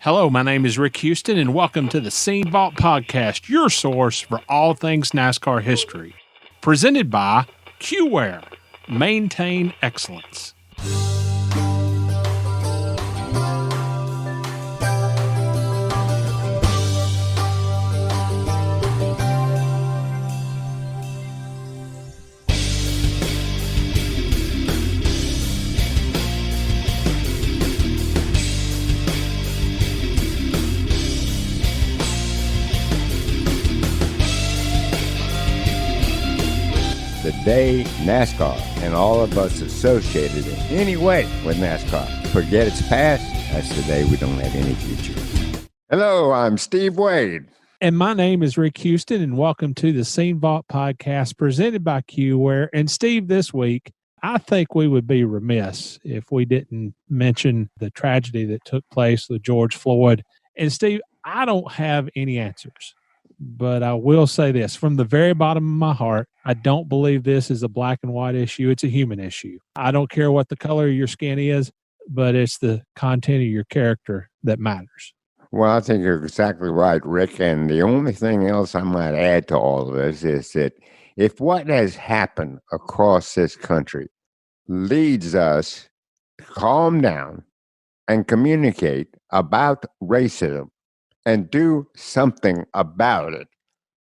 Hello, my name is Rick Houston, and welcome to the Scene Vault Podcast, your source for all things NASCAR history. Presented by QWare. Maintain excellence. The day NASCAR and all of us associated in any way with NASCAR forget its past, that's the day we don't have any future. Hello, I'm Steve Waid. And my name is Rick Houston, and welcome to the Scene Vault Podcast presented by QWare. And Steve, this week, I think we would be remiss if we didn't mention the tragedy that took place with George Floyd. And Steve, I don't have any answers. But I will say this, from the very bottom of my heart, I don't believe this is a black and white issue. It's a human issue. I don't care what the color of your skin is, but it's the content of your character that matters. Well, I think you're exactly right, Rick. And the only thing else I might add to all of this is that if what has happened across this country leads us to calm down and communicate about racism, and do something about it.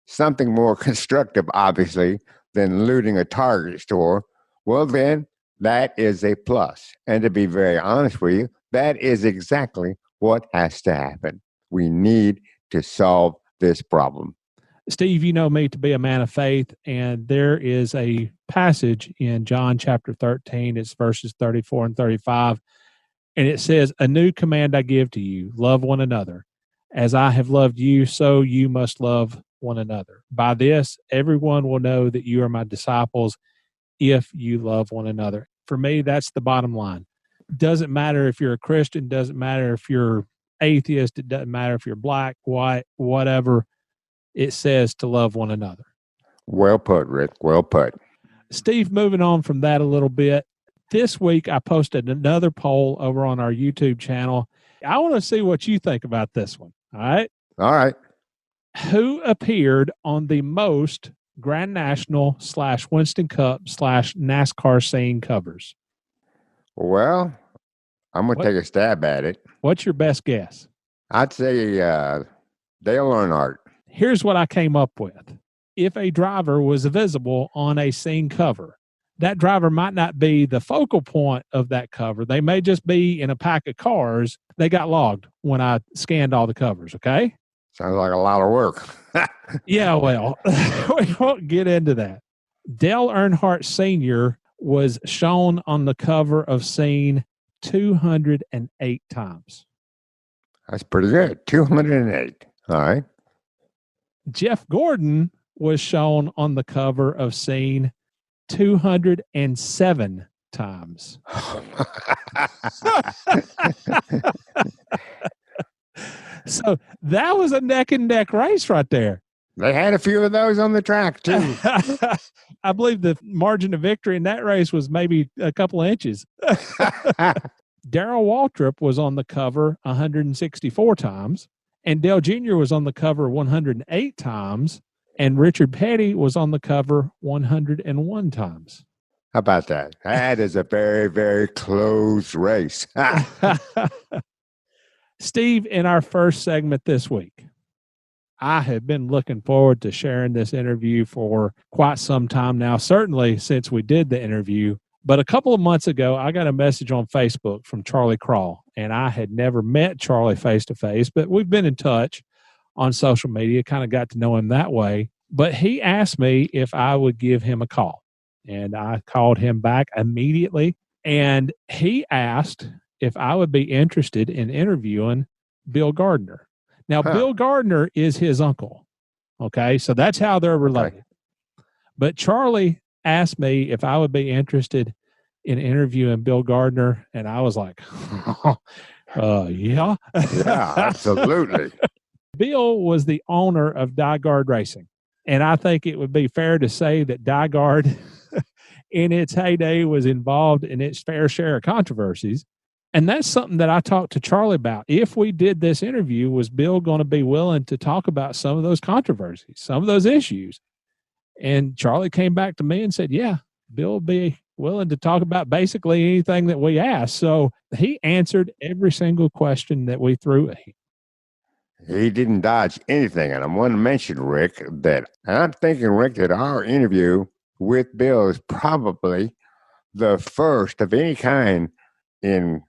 Something more constructive, obviously, than looting a Target store. Well, then, that is a plus. And to be very honest with you, that is exactly what has to happen. We need to solve this problem. Steve, you know me to be a man of faith, and there is a passage in John chapter 13. It's verses 34 and 35. And it says, "A new command I give to you, love one another. As I have loved you, so you must love one another. By this, everyone will know that you are my disciples if you love one another." For me, that's the bottom line. Doesn't matter if you're a Christian, doesn't matter if you're atheist, it doesn't matter if you're black, white, whatever. It says to love one another. Well put, Rick. Well put. Steve, moving on from that a little bit. This week, I posted another poll over on our YouTube channel. I want to see what you think about this one. All right. All right. Who appeared on the most Grand National / Winston Cup / NASCAR scene covers? Well, I'm going to take a stab at it. What's your best guess? I'd say Dale Earnhardt. Here's what I came up with. If a driver was visible on a scene cover, that driver might not be the focal point of that cover. They may just be in a pack of cars. They got logged when I scanned all the covers, okay? Sounds like a lot of work. Yeah, well, we won't get into that. Dale Earnhardt Sr. was shown on the cover of Scene 208 times. That's pretty good. 208. All right. Jeff Gordon was shown on the cover of Scene 207 times. So that was a neck and neck race right there. They had a few of those on the track too. I believe the margin of victory in that race was maybe a couple of inches. Darrell Waltrip was on the cover 164 times, and Dale Jr. was on the cover 108 times, and Richard Petty was on the cover 101 times. How about that? That is a very, very close race. Steve, in our first segment this week, I have been looking forward to sharing this interview for quite some time now, certainly since we did the interview. But a couple of months ago, I got a message on Facebook from Charlie Crawl, and I had never met Charlie face-to-face, but we've been in touch on social media, kind of got to know him that way. But he asked me if I would give him a call, and I called him back immediately, and he asked if I would be interested in interviewing Bill Gardner. Now, Bill Gardner is his uncle, okay? So that's how they're related. Okay. But Charlie asked me if I would be interested in interviewing Bill Gardner, and I was like, yeah. Yeah, absolutely. Bill was the owner of DiGard Racing, and I think it would be fair to say that DiGard, in its heyday, was involved in its fair share of controversies. And that's something that I talked to Charlie about. If we did this interview, was Bill going to be willing to talk about some of those controversies, some of those issues? And Charlie came back to me and said, yeah, Bill will be willing to talk about basically anything that we asked. So he answered every single question that we threw at him. He didn't dodge anything. And I want to mention, Rick, that and I'm thinking, Rick, that our interview with Bill is probably the first of any kind in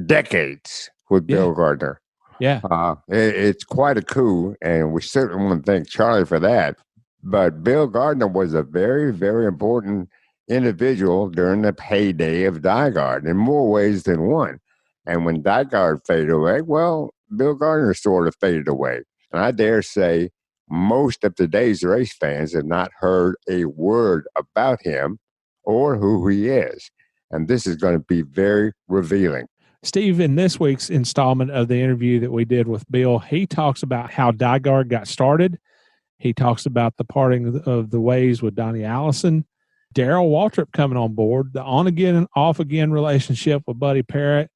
decades with Bill Gardner. Yeah. It's quite a coup, and we certainly want to thank Charlie for that. But Bill Gardner was a very, very important individual during the heyday of DiGard in more ways than one. And when DiGard faded away, well, Bill Gardner sort of faded away. And I dare say most of today's race fans have not heard a word about him or who he is. And this is going to be very revealing. Steve, in this week's installment of the interview that we did with Bill, he talks about how DiGard got started. He talks about the parting of the ways with Donnie Allison, Darrell Waltrip coming on board, the on-again and off-again relationship with Buddy Parrott,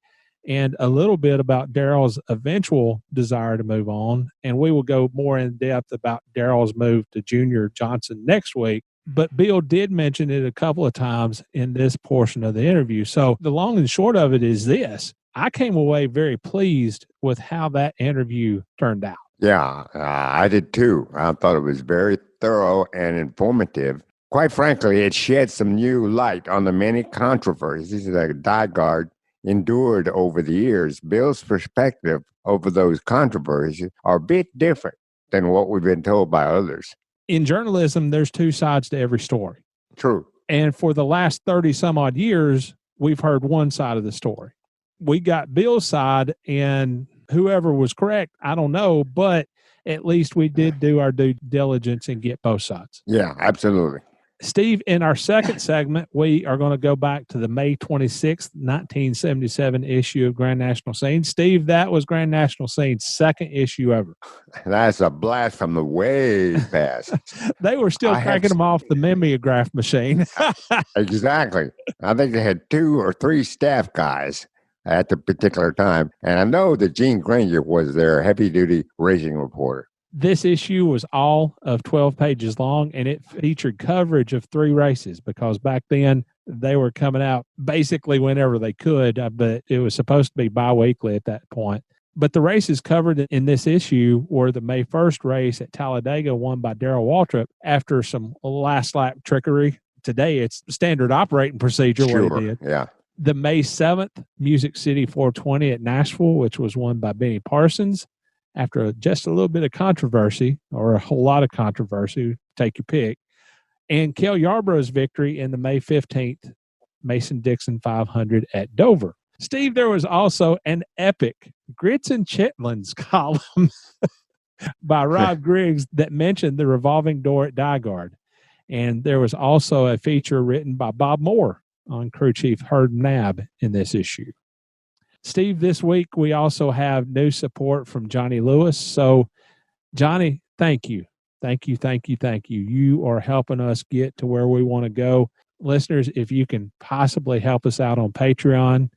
and a little bit about Darrell's eventual desire to move on. And we will go more in depth about Darrell's move to Junior Johnson next week. But Bill did mention it a couple of times in this portion of the interview. So the long and short of it is this. I came away very pleased with how that interview turned out. Yeah, I did too. I thought it was very thorough and informative. Quite frankly, it shed some new light on the many controversies that DiGard endured over the years. Bill's perspective over those controversies are a bit different than what we've been told by others. In journalism, there's two sides to every story. True. And for the last 30 some odd years, we've heard one side of the story. We got Bill's side, and whoever was correct, I don't know, but at least we did do our due diligence and get both sides. Yeah, absolutely. Steve, in our second segment, we are going to go back to the May 26th, 1977 issue of Grand National Scene. Steve, that was Grand National Scene's second issue ever. That's a blast from the way past. They were still cracking them off the mimeograph machine. Exactly. I think they had 2 or 3 staff guys at the particular time. And I know that Gene Granger was their heavy-duty racing reporter. This issue was all of 12 pages long, and it featured coverage of 3 races because back then they were coming out basically whenever they could, but it was supposed to be biweekly at that point. But the races covered in this issue were the May 1st race at Talladega, won by Darrell Waltrip after some last lap trickery. Today, it's standard operating procedure. Sure, what he did. Yeah. The May 7th Music City 420 at Nashville, which was won by Benny Parsons after just a little bit of controversy, or a whole lot of controversy, take your pick. And Cale Yarborough's victory in the May 15th Mason-Dixon 500 at Dover. Steve, there was also an epic Grits and Chitlins column by Robb Griggs that mentioned the revolving door at DiGard. And there was also a feature written by Bob Moore on crew chief Herb Nabb in this issue. Steve, this week we also have new support from Johnny Lewis. So, Johnny, thank you. Thank you, thank you, thank you. You are helping us get to where we want to go. Listeners, if you can possibly help us out on Patreon,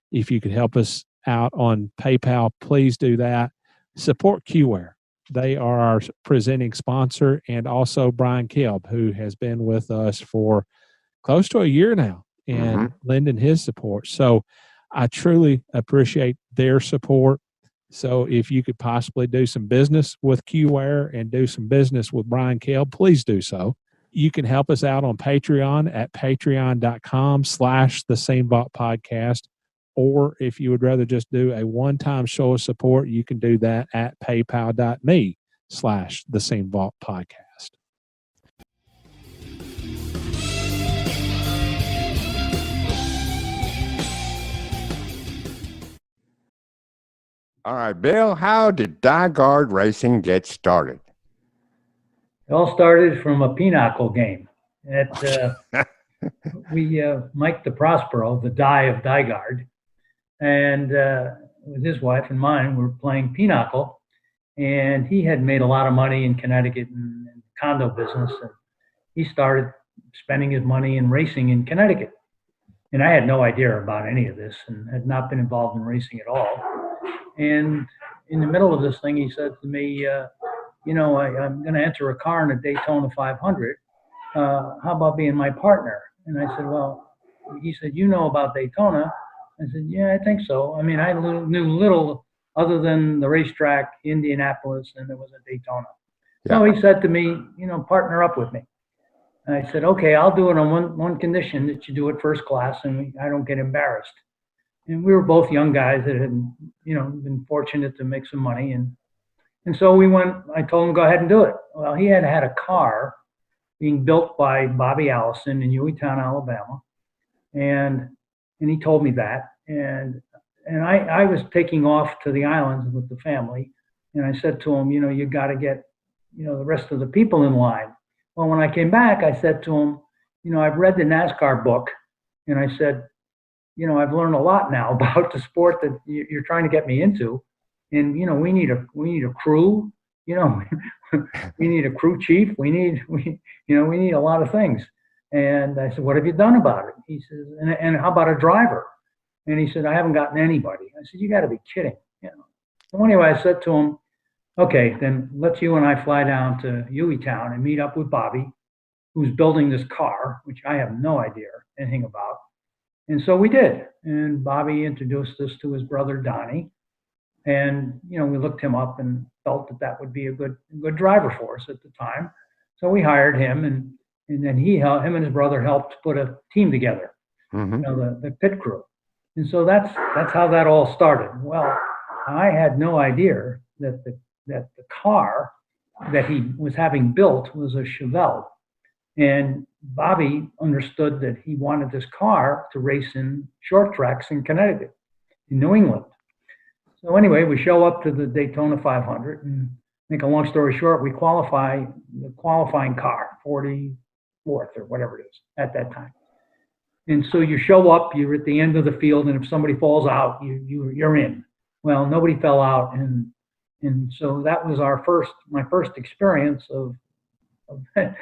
if you could help us out on PayPal, please do that. Support QWare. They are our presenting sponsor, and also Brian Kelb, who has been with us for close to a year now and lending his support. So I truly appreciate their support. So if you could possibly do some business with QWare and do some business with Brian Kelb, please do so. You can help us out on Patreon at patreon.com/the Same Vault Podcast. Or if you would rather just do a one-time show of support, you can do that at paypal.me/the Same Vault Podcast. All right, Bill, how did DiGard Racing get started? It all started from a pinochle game. Mike the Prospero, the die of DiGard, and with his wife and mine, we were playing pinochle, and he had made a lot of money in Connecticut and condo business, and he started spending his money in racing in Connecticut. And I had no idea about any of this and had not been involved in racing at all. And in the middle of this thing, he said to me, I'm going to enter a car in a Daytona 500. How about being my partner? And I said, well, he said, you know about Daytona? I said, yeah, I think so. I mean, I knew little other than the racetrack, Indianapolis, and there was a Daytona. Yeah. So he said to me, partner up with me. And I said, okay, I'll do it on one condition, that you do it first class and I don't get embarrassed. And we were both young guys that had, been fortunate to make some money. And so we went, I told him, go ahead and do it. Well, he had a car being built by Bobby Allison in Hueytown, Alabama. And he told me that. And I was taking off to the islands with the family. And I said to him, you got to get, the rest of the people in line. Well, when I came back, I said to him, I've read the NASCAR book. And I said, I've learned a lot now about the sport that you're trying to get me into. And, we need a crew, we need a crew chief. We need a lot of things. And I said, what have you done about it? He says, and how about a driver? And he said, I haven't gotten anybody. I said, you got to be kidding. So anyway, I said to him, okay, then let's you and I fly down to Hueytown and meet up with Bobby, who's building this car, which I have no idea anything about. And so we did. And Bobby introduced us to his brother, Donnie. And, we looked him up and felt that would be a good driver for us at the time. So we hired him, and then him and his brother helped put a team together, the pit crew. And so that's how that all started. Well, I had no idea that the car that he was having built was a Chevelle. And Bobby understood that he wanted this car to race in short tracks in Connecticut, in New England. So anyway, we show up to the Daytona 500, and make a long story short, we qualify the qualifying car, 44th or whatever it is at that time. And so you show up, you're at the end of the field, and if somebody falls out, you're in. Well, nobody fell out, and so that was my first experience of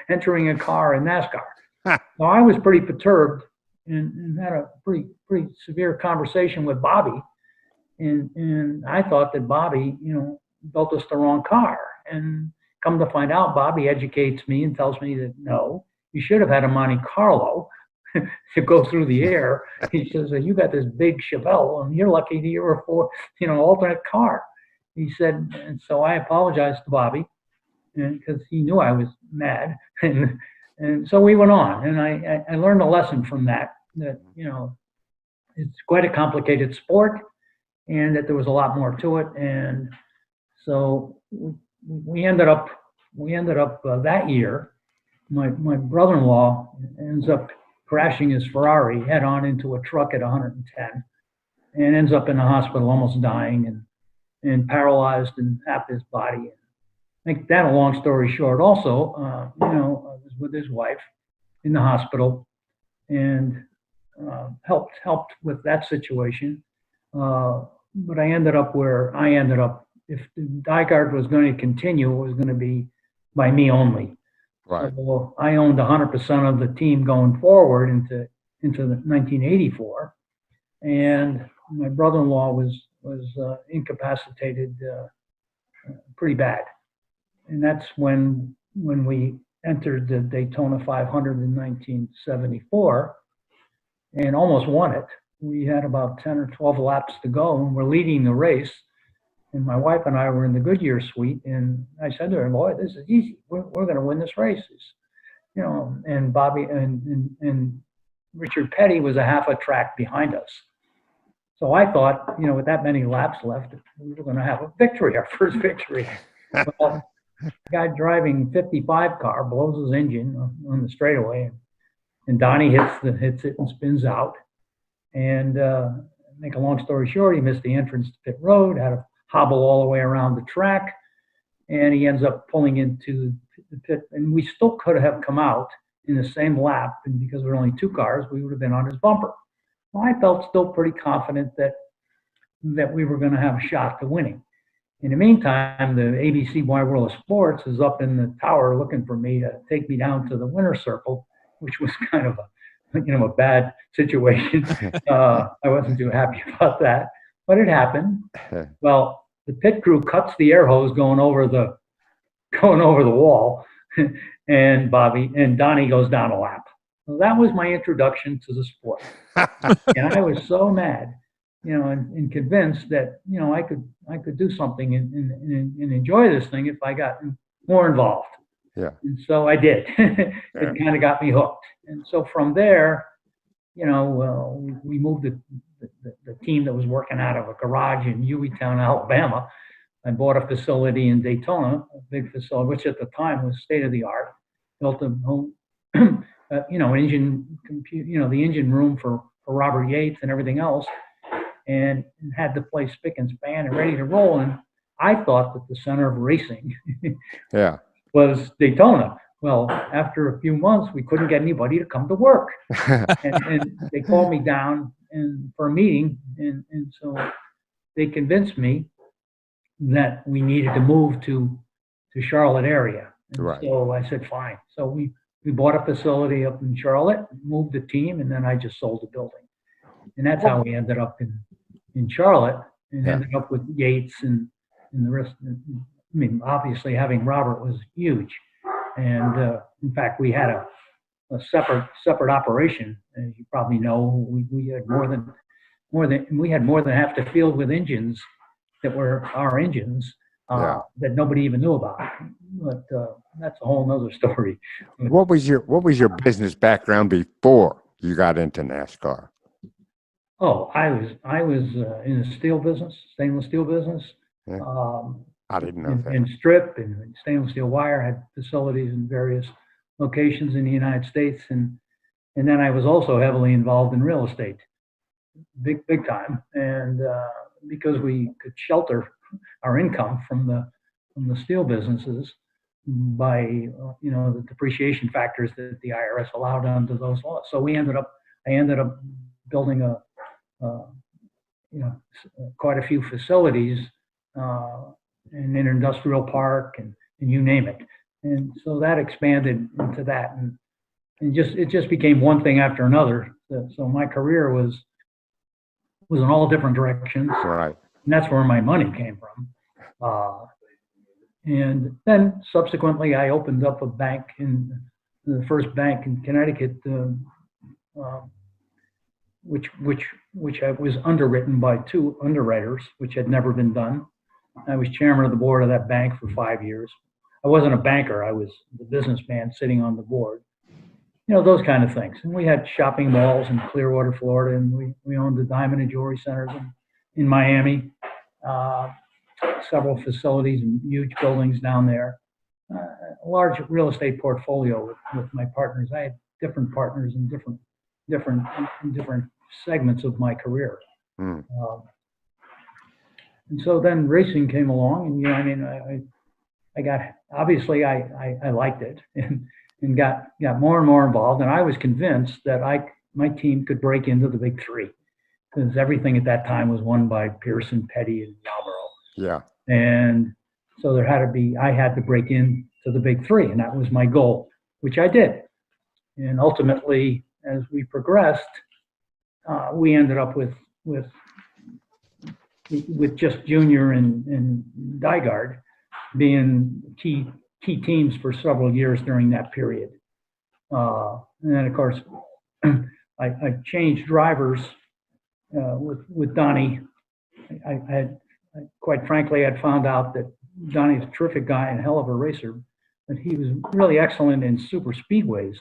entering a car in NASCAR. So I was pretty perturbed and had a pretty severe conversation with Bobby. And I thought that Bobby, built us the wrong car. And come to find out, Bobby educates me and tells me that, no, you should have had a Monte Carlo to go through the air. He says, you got this big Chevelle, and you're lucky that you were for, alternate car. He said, and so I apologized to Bobby, because he knew I was mad. And so we went on, and I learned a lesson from that it's quite a complicated sport, and that there was a lot more to it. And so we ended up that year, my brother-in-law ends up crashing his Ferrari head on into a truck at 110, and ends up in the hospital almost dying and paralyzed in half his body. Make that a long story short. Also, I was with his wife in the hospital, and helped with that situation. But I ended up where I ended up. If the DiGard was going to continue, it was going to be by me only. Right. So I owned 100% of the team going forward into the 1984, and my brother-in-law was incapacitated pretty bad. And that's when we entered the Daytona 500 in 1974 and almost won it. We had about 10 or 12 laps to go, and we're leading the race. And my wife and I were in the Goodyear suite, and I said to her, boy, this is easy. We're going to win this race. And Bobby and Richard Petty was a half a track behind us. So I thought, with that many laps left, we were going to have a victory, our first victory. Well, the guy driving 55 car blows his engine on the straightaway, and Donnie hits it and spins out. And make a long story short, he missed the entrance to pit road, had to hobble all the way around the track, and he ends up pulling into the pit. And we still could have come out in the same lap, and because there were only two cars, we would have been on his bumper. Well, I felt still pretty confident that we were going to have a shot to winning. In the meantime, the ABC Wide World of Sports is up in the tower looking for me to take me down to the winner's circle, which was kind of a bad situation. I wasn't too happy about that, but it happened. Well, the pit crew cuts the air hose going over the wall, and Donnie goes down a lap. So that was my introduction to the sport, and I was so mad, and convinced that I could do something and enjoy this thing if I got more involved. Yeah. And so I did. It kind of got me hooked. And so from there, we moved the team that was working out of a garage in Hueytown, Alabama. I bought a facility in Daytona, a big facility, which at the time was state of the art. Built a home, engine, the engine room for Robert Yates and everything else, and had the place spick and span and ready to roll. And I thought that the center of racing Yeah. was Daytona. Well, after a few months, we couldn't get anybody to come to work, and they called me down for a meeting, and so they convinced me that we needed to move to Charlotte area. And Right. So I said, fine. So we bought a facility up in Charlotte, moved the team, and then I just sold the building. And that's how we ended up in Charlotte, and ended up with Yates and the rest. I mean, obviously having Robert was huge. And in fact, we had a separate operation. As you probably know, we had we had more than half the field with engines that were our engines that nobody even knew about. But that's a whole nother story. What was your business background before you got into NASCAR? Oh, I was in the steel business, stainless steel business. Yeah. I didn't know that. In strip and stainless steel wire. Had facilities in various locations in the United States, and then I was also heavily involved in real estate, big time. And because we could shelter our income from the steel businesses by the depreciation factors that the IRS allowed under those laws. So I ended up building quite a few facilities in an industrial park and you name it. And so that expanded into that, and it just became one thing after another. So my career was in all different directions. Right. And that's where my money came from. And then subsequently, I opened up a bank the first bank in Connecticut, which I was underwritten by two underwriters, which had never been done. I was chairman of the board of that bank for 5 years. I wasn't a banker. I was the businessman sitting on the board. Those kind of things. And we had shopping malls in Clearwater, Florida, and we owned the Diamond and Jewelry Centers in Miami, several facilities and huge buildings down there. A large real estate portfolio with my partners. I had different partners in different segments of my career. Mm. And so then racing came along, and I got, obviously I liked it and got more and more involved, and I was convinced that my team could break into the big three, because everything at that time was won by Pearson, Petty, and Yarborough. Yeah. And so I had to break into the big three, and that was my goal, which I did. And ultimately, as we progressed, we ended up with just Junior and DiGard being key teams for several years during that period. And then, of course, I changed drivers with Donnie. Quite frankly, I'd found out that Donnie's a terrific guy and a hell of a racer, but he was really excellent in super speedways.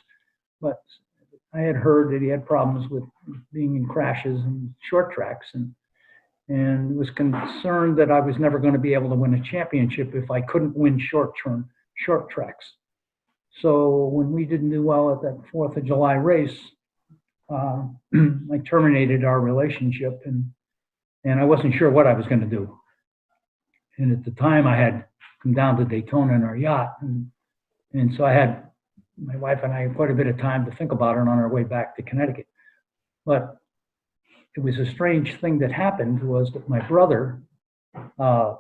But I had heard that he had problems with being in crashes and short tracks, and was concerned that I was never going to be able to win a championship if I couldn't win short tracks. So when we didn't do well at that 4th of July race, I terminated our relationship, and I wasn't sure what I was going to do. And at the time, I had come down to Daytona in our yacht, and so I had my wife and I had quite a bit of time to think about it on our way back to Connecticut. But it was a strange thing that happened was that my brother, I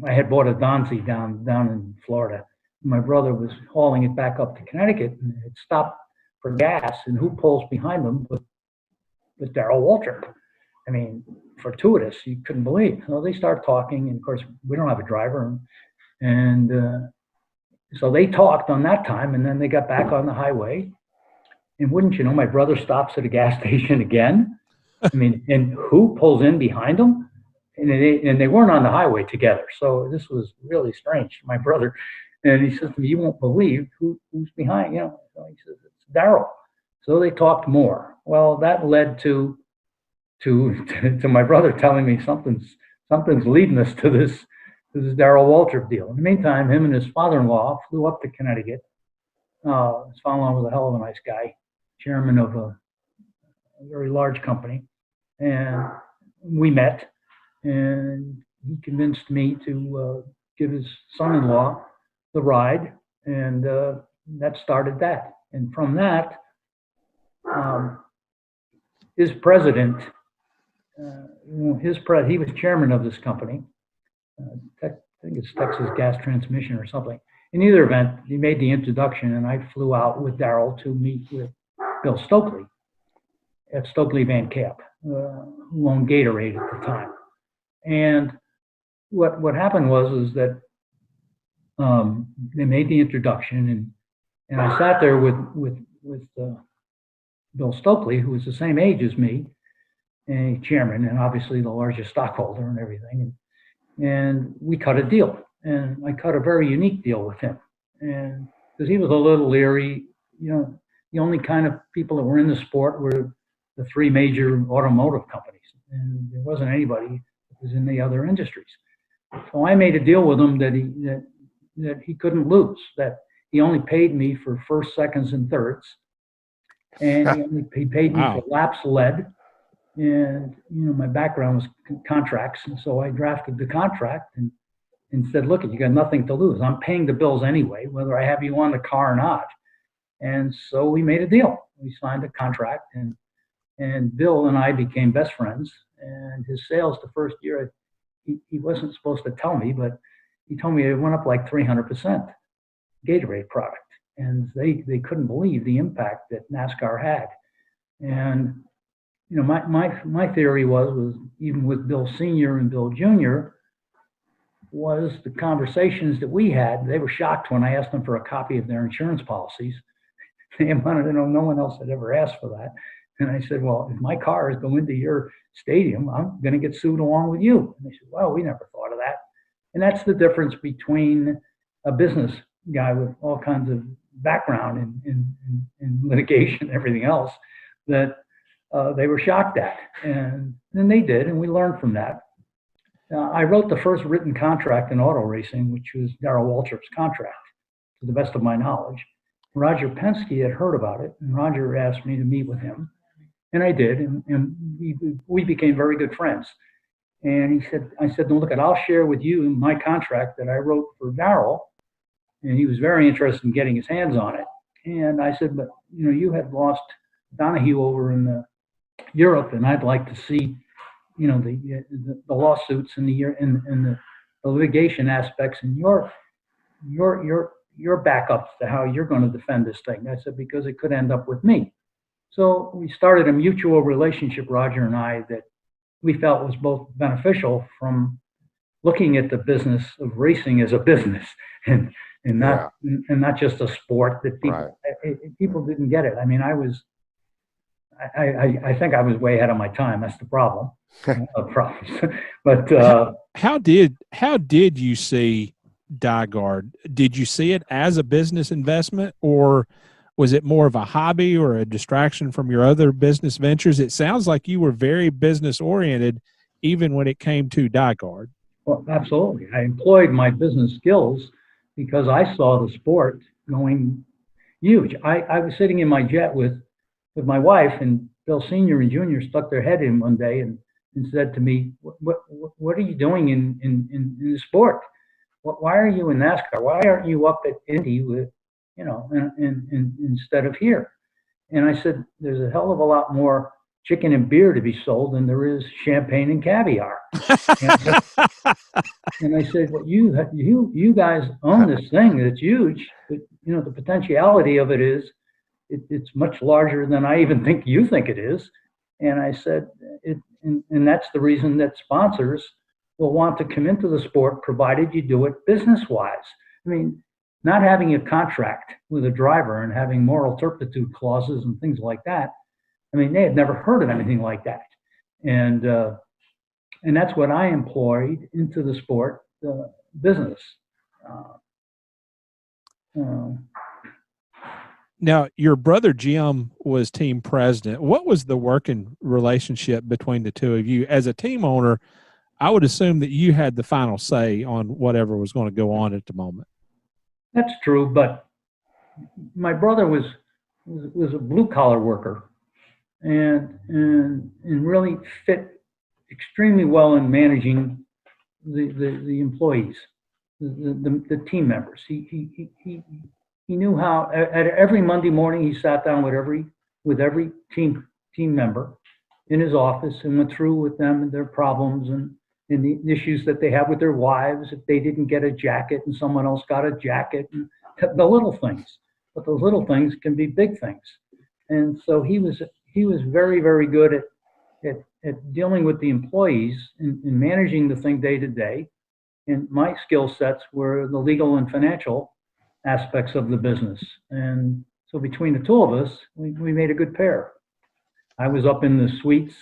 had bought a Donzi down in Florida. My brother was hauling it back up to Connecticut, and it stopped for gas, and who pulls behind them with Darrell Waltrip. I mean, fortuitous, you couldn't believe. So they start talking, and of course, we don't have a driver. And so they talked on that time, and then they got back on the highway. And wouldn't you know, my brother stops at a gas station again. I mean, and who pulls in behind them? And they weren't on the highway together. So this was really strange. My brother, and he says to me, "You won't believe who's behind, you know." So he says, "It's Darrell." So they talked more. Well, that led to my brother telling me something's leading us to this Darrell Waltrip deal. In the meantime, him and his father-in-law flew up to Connecticut. His father-in-law was a hell of a nice guy, chairman of a very large company, and we met, and he convinced me to give his son-in-law the ride, and that started that. And from that, his president, he was chairman of this company. I think it's Texas Gas Transmission or something. In either event, he made the introduction, and I flew out with Darrell to meet with Bill Stokely at Stokely Van Camp, who owned Gatorade at the time. And what happened was that they made the introduction, and I sat there with Bill Stokely, who was the same age as me, and chairman, and obviously the largest stockholder and everything. And we cut a deal, and I cut a very unique deal with him, and because he was a little leery, you know, the only kind of people that were in the sport were the three major automotive companies, and there wasn't anybody that was in the other industries. So I made a deal with him that he couldn't lose, that he only paid me for first, seconds, and thirds, and he paid me for laps led. And, you know, my background was contracts. And so I drafted the contract and said, "Look, you got nothing to lose. I'm paying the bills anyway, whether I have you on the car or not." And so we made a deal. We signed a contract, and Bill and I became best friends. And his sales the first year, he wasn't supposed to tell me, but he told me it went up like 300%, Gatorade product. And they couldn't believe the impact that NASCAR had. And you know, my theory was even with Bill Sr. and Bill Jr., was the conversations that we had. They were shocked when I asked them for a copy of their insurance policies. They wanted to know, no one else had ever asked for that. And I said, "Well, if my cars go into your stadium, I'm going to get sued along with you." And they said, "Well, we never thought of that." And that's the difference between a business guy with all kinds of background in litigation and everything else that they were shocked at. And then they did, and we learned from that. I wrote the first written contract in auto racing, which was Darrell Waltrip's contract, to the best of my knowledge. Roger Penske had heard about it, and Roger asked me to meet with him. And I did, and we became very good friends. And I said, "No, look, I'll share with you my contract that I wrote for Darrell." And he was very interested in getting his hands on it. And I said, "But, you know, you had lost Donahue over in Europe, and I'd like to see, you know, the lawsuits and the litigation aspects and your backups to how you're going to defend this thing." I said, "Because it could end up with me." So we started a mutual relationship, Roger and I, that we felt was both beneficial from looking at the business of racing as a business and not just a sport that people didn't get it. I mean, I think I was way ahead of my time. That's the problem. But how did you see DiGard? Did you see it as a business investment, or was it more of a hobby or a distraction from your other business ventures? It sounds like you were very business oriented, even when it came to DiGard. Well, absolutely. I employed my business skills because I saw the sport going huge. I was sitting in my jet with my wife, and Bill Sr. and Jr. stuck their head in one day and said to me, what are you doing in the sport? Why are you in NASCAR? Why aren't you up at Indy with, you know, instead of here? And I said, "There's a hell of a lot more chicken and beer to be sold than there is champagne and caviar." And I said, "Well, you guys own this thing that's huge, but, you know, the potentiality of it is it's much larger than I even think you think it is. And I said, and that's the reason that sponsors will want to come into the sport, provided you do it business-wise. I mean, not having a contract with a driver and having moral turpitude clauses and things like that, I mean, they had never heard of anything like that. And that's what I employed into the sport business. Now, your brother Jim was team president. What was the working relationship between the two of you? As a team owner, I would assume that you had the final say on whatever was going to go on at the moment. That's true, but my brother was a blue collar worker, and really fit extremely well in managing the employees, the team members. He knew how. At every Monday morning, he sat down with every team member in his office and went through with them their problems and the issues that they have with their wives, if they didn't get a jacket and someone else got a jacket, and the little things. But those little things can be big things. And so he was very, very good at dealing with the employees and managing the thing day to day. And my skill sets were the legal and financial aspects of the business. And so between the two of us, we made a good pair. I was up in the suites.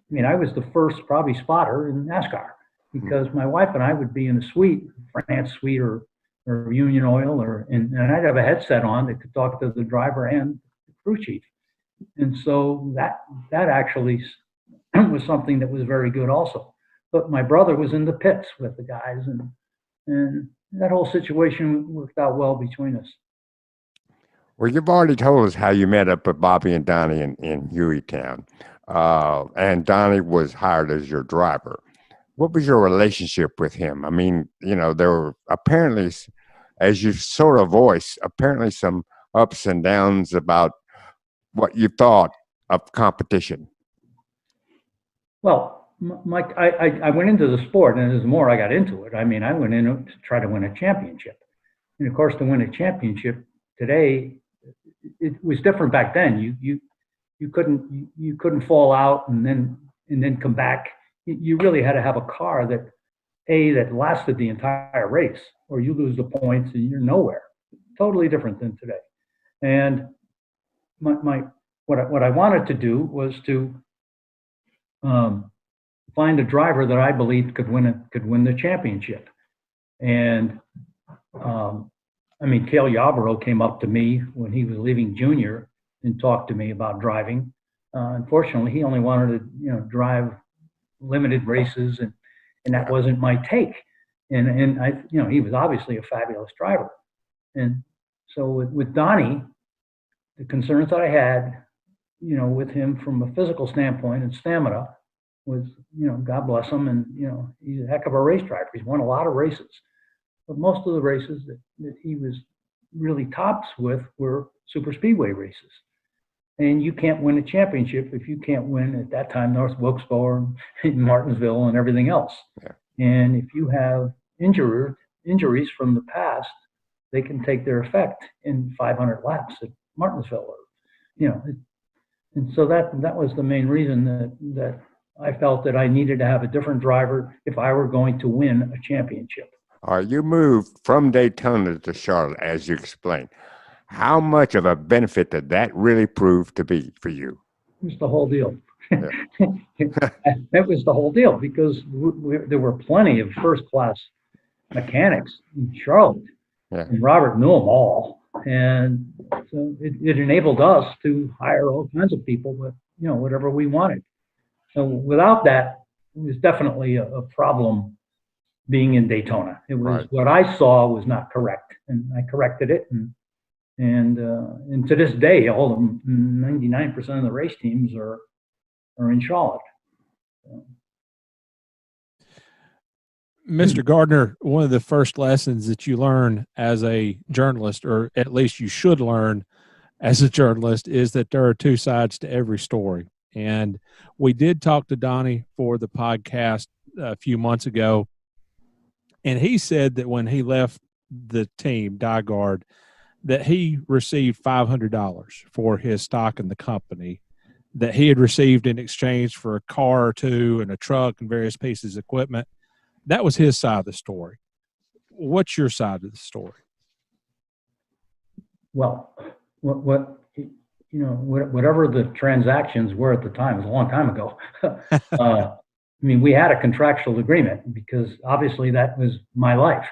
I mean, I was the first probably spotter in NASCAR, because my wife and I would be in a suite, France suite or Union Oil, and I'd have a headset on that could talk to the driver and the crew chief. And so that actually was something that was very good also. But my brother was in the pits with the guys, and that whole situation worked out well between us. Well, you've already told us how you met up with Bobby and Donnie in Hueytown. And Donnie was hired as your driver. What was your relationship with him? I mean, there were apparently, as you sort of voiced, apparently some ups and downs about what you thought of competition. Well, Mike, I went into the sport, and the more I got into it, I mean, I went in to try to win a championship. And of course, to win a championship today, it was different back then. You couldn't fall out and then come back. You really had to have a car that lasted the entire race, or you lose the points and you're nowhere. Totally different than today. And what I wanted to do was to find a driver that I believed could win the championship. And I mean, Cale Yarborough came up to me when he was leaving junior and talked to me about driving. Unfortunately, he only wanted to drive limited races, and that wasn't my take. And I, he was obviously a fabulous driver. And so with Donnie, the concerns that I had, with him from a physical standpoint and stamina was, God bless him, and he's a heck of a race driver. He's won a lot of races, but most of the races that he was really tops with were super speedway races. And you can't win a championship if you can't win, at that time, North Wilkesboro and Martinsville and everything else. Yeah. And if you have injuries from the past, they can take their effect in 500 laps at Martinsville. And so that was the main reason that I felt that I needed to have a different driver if I were going to win a championship. All right, you moved from Daytona to Charlotte, as you explained. How much of a benefit did that really prove to be for you? It was the whole deal. Yeah. That was the whole deal, because there were plenty of first-class mechanics in Charlotte, and Robert knew them all. And so it enabled us to hire all kinds of people with, whatever we wanted. So without that, it was definitely a problem being in Daytona. It was what I saw was not correct, and I corrected it. And to this day, all of them, 99% of the race teams are in Charlotte. Mr. Gardner, one of the first lessons that you learn as a journalist, or at least you should learn as a journalist, is that there are two sides to every story. And we did talk to Donnie for the podcast a few months ago, and he said that when he left the team, DiGard, that he received $500 for his stock in the company that he had received in exchange for a car or two and a truck and various pieces of equipment. That was his side of the story. What's your side of the story? Well, whatever the transactions were at the time, it was a long time ago. I mean, we had a contractual agreement because obviously that was my life.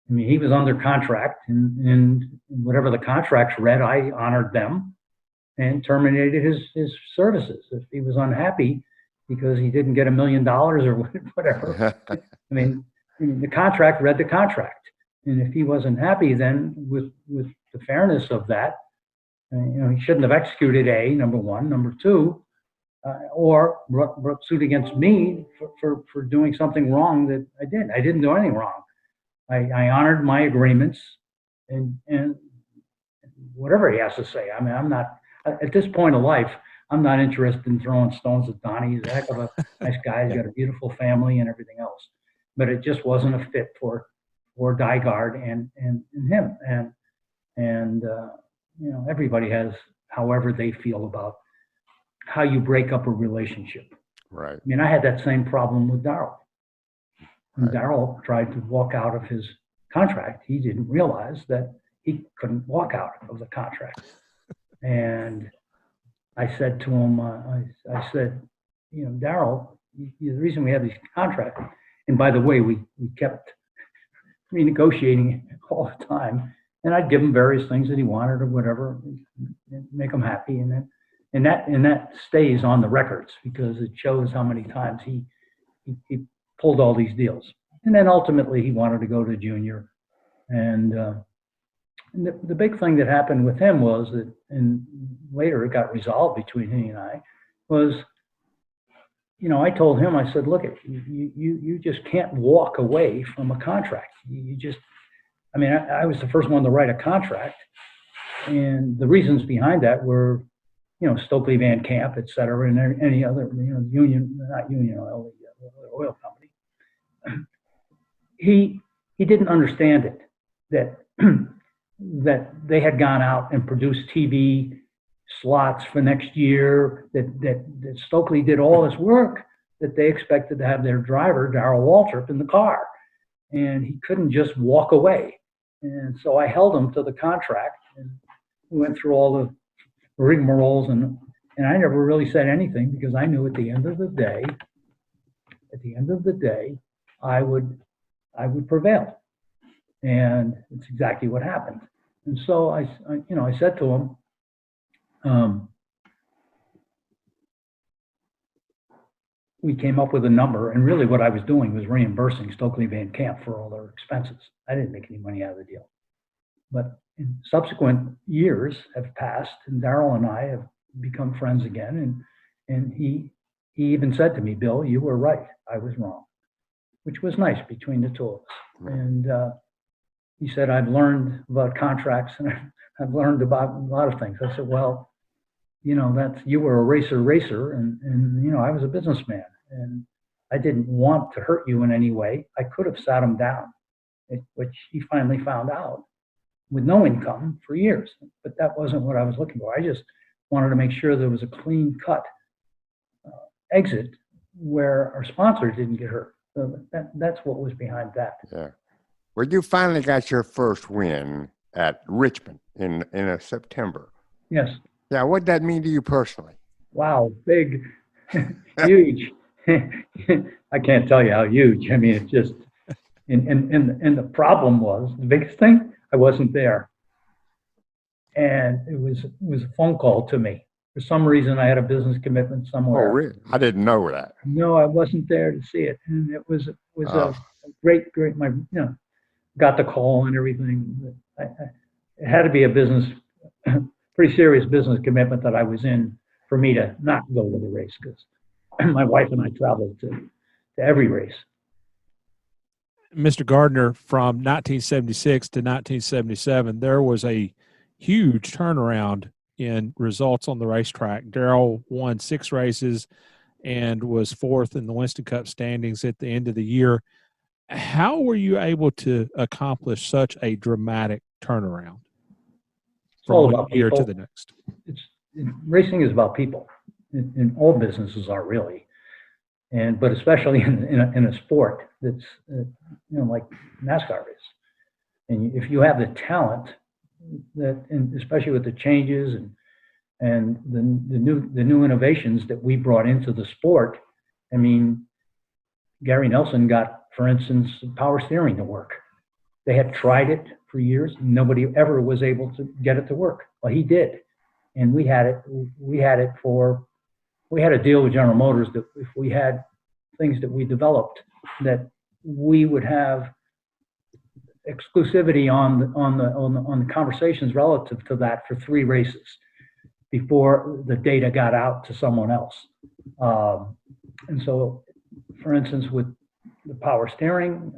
I mean, he was under contract, and whatever the contracts read, I honored them and terminated his services. If he was unhappy because he didn't get $1 million or whatever, I mean, the contract read the contract. And if he wasn't happy then with the fairness of that, he shouldn't have executed A, number one. Number two, or brought suit against me for doing something wrong that I did. I didn't do anything wrong. I honored my agreements and whatever he has to say. I mean, I'm not, at this point of life, I'm not interested in throwing stones at Donnie. He's a heck of a nice guy. He's got a beautiful family and everything else. But it just wasn't a fit for DiGard and him. And everybody has however they feel about how you break up a relationship. Right. I mean, I had that same problem with Darrell. When Right. Darrell tried to walk out of his contract, he didn't realize that he couldn't walk out of the contract. And I said to him, I said, Darrell, the reason we have these contracts, and by the way, we kept renegotiating all the time, and I'd give him various things that he wanted or whatever, make him happy, and that stays on the records because it shows how many times he pulled all these deals. And then ultimately he wanted to go to junior. And the big thing that happened with him was that, and later it got resolved between he and I, was, I told him, I said, look, you just can't walk away from a contract. I was the first one to write a contract. And the reasons behind that were, Stokely Van Camp, et cetera, and any other, not union oil, the oil company. He didn't understand it, that they had gone out and produced TV slots for next year, that Stokely did all this work, that they expected to have their driver, Darrell Waltrip, in the car. And he couldn't just walk away. And so I held him to the contract, and we went through all the rigmaroles, and I never really said anything because I knew at the end of the day, I would prevail. And it's exactly what happened. And so I said to him, we came up with a number, and really what I was doing was reimbursing Stokely Van Camp for all their expenses. I didn't make any money out of the deal. But in subsequent years have passed, and Darrell and I have become friends again, and he even said to me, Bill, you were right, I was wrong, which was nice between the two of us. And he said, I've learned about contracts, and I've learned about a lot of things. I said, well, you were a racer, and I was a businessman, and I didn't want to hurt you in any way. I could have sat him down, which he finally found out, with no income for years. But that wasn't what I was looking for. I just wanted to make sure there was a clean cut exit where our sponsor didn't get hurt. So that's what was behind that. Yeah. Well, you finally got your first win at Richmond in September. Yes. Yeah. What'd that mean to you personally? Wow. Big, huge. I can't tell you how huge. I mean, it's just, and the problem was, the biggest thing, I wasn't there. And it was a phone call to me. For some reason, I had a business commitment somewhere. Oh, really? I didn't know that. No, I wasn't there to see it. And it was a great, got the call and everything. It had to be a pretty serious business commitment that I was in for me to not go to the race, because my wife and I traveled to every race. Mr. Gardner, from 1976 to 1977, there was a huge turnaround in results on the racetrack. Darrell won 6 races and was 4th in the Winston Cup standings at the end of the year. How were you able to accomplish such a dramatic turnaround? from all one about year to people. the next. Racing is about people, and all businesses are really, but especially in a sport that's like NASCAR is. And if you have the talent and especially with the changes and the new innovations that we brought into the sport, I mean, Gary Nelson got, for instance, power steering to work. They had tried it for years. Nobody ever was able to get it to work. Well, he did, and we had it. We had a deal with General Motors that if we had things that we developed, that we would have exclusivity on the conversations relative to that for 3 races before the data got out to someone else. And so, for instance, with the power steering,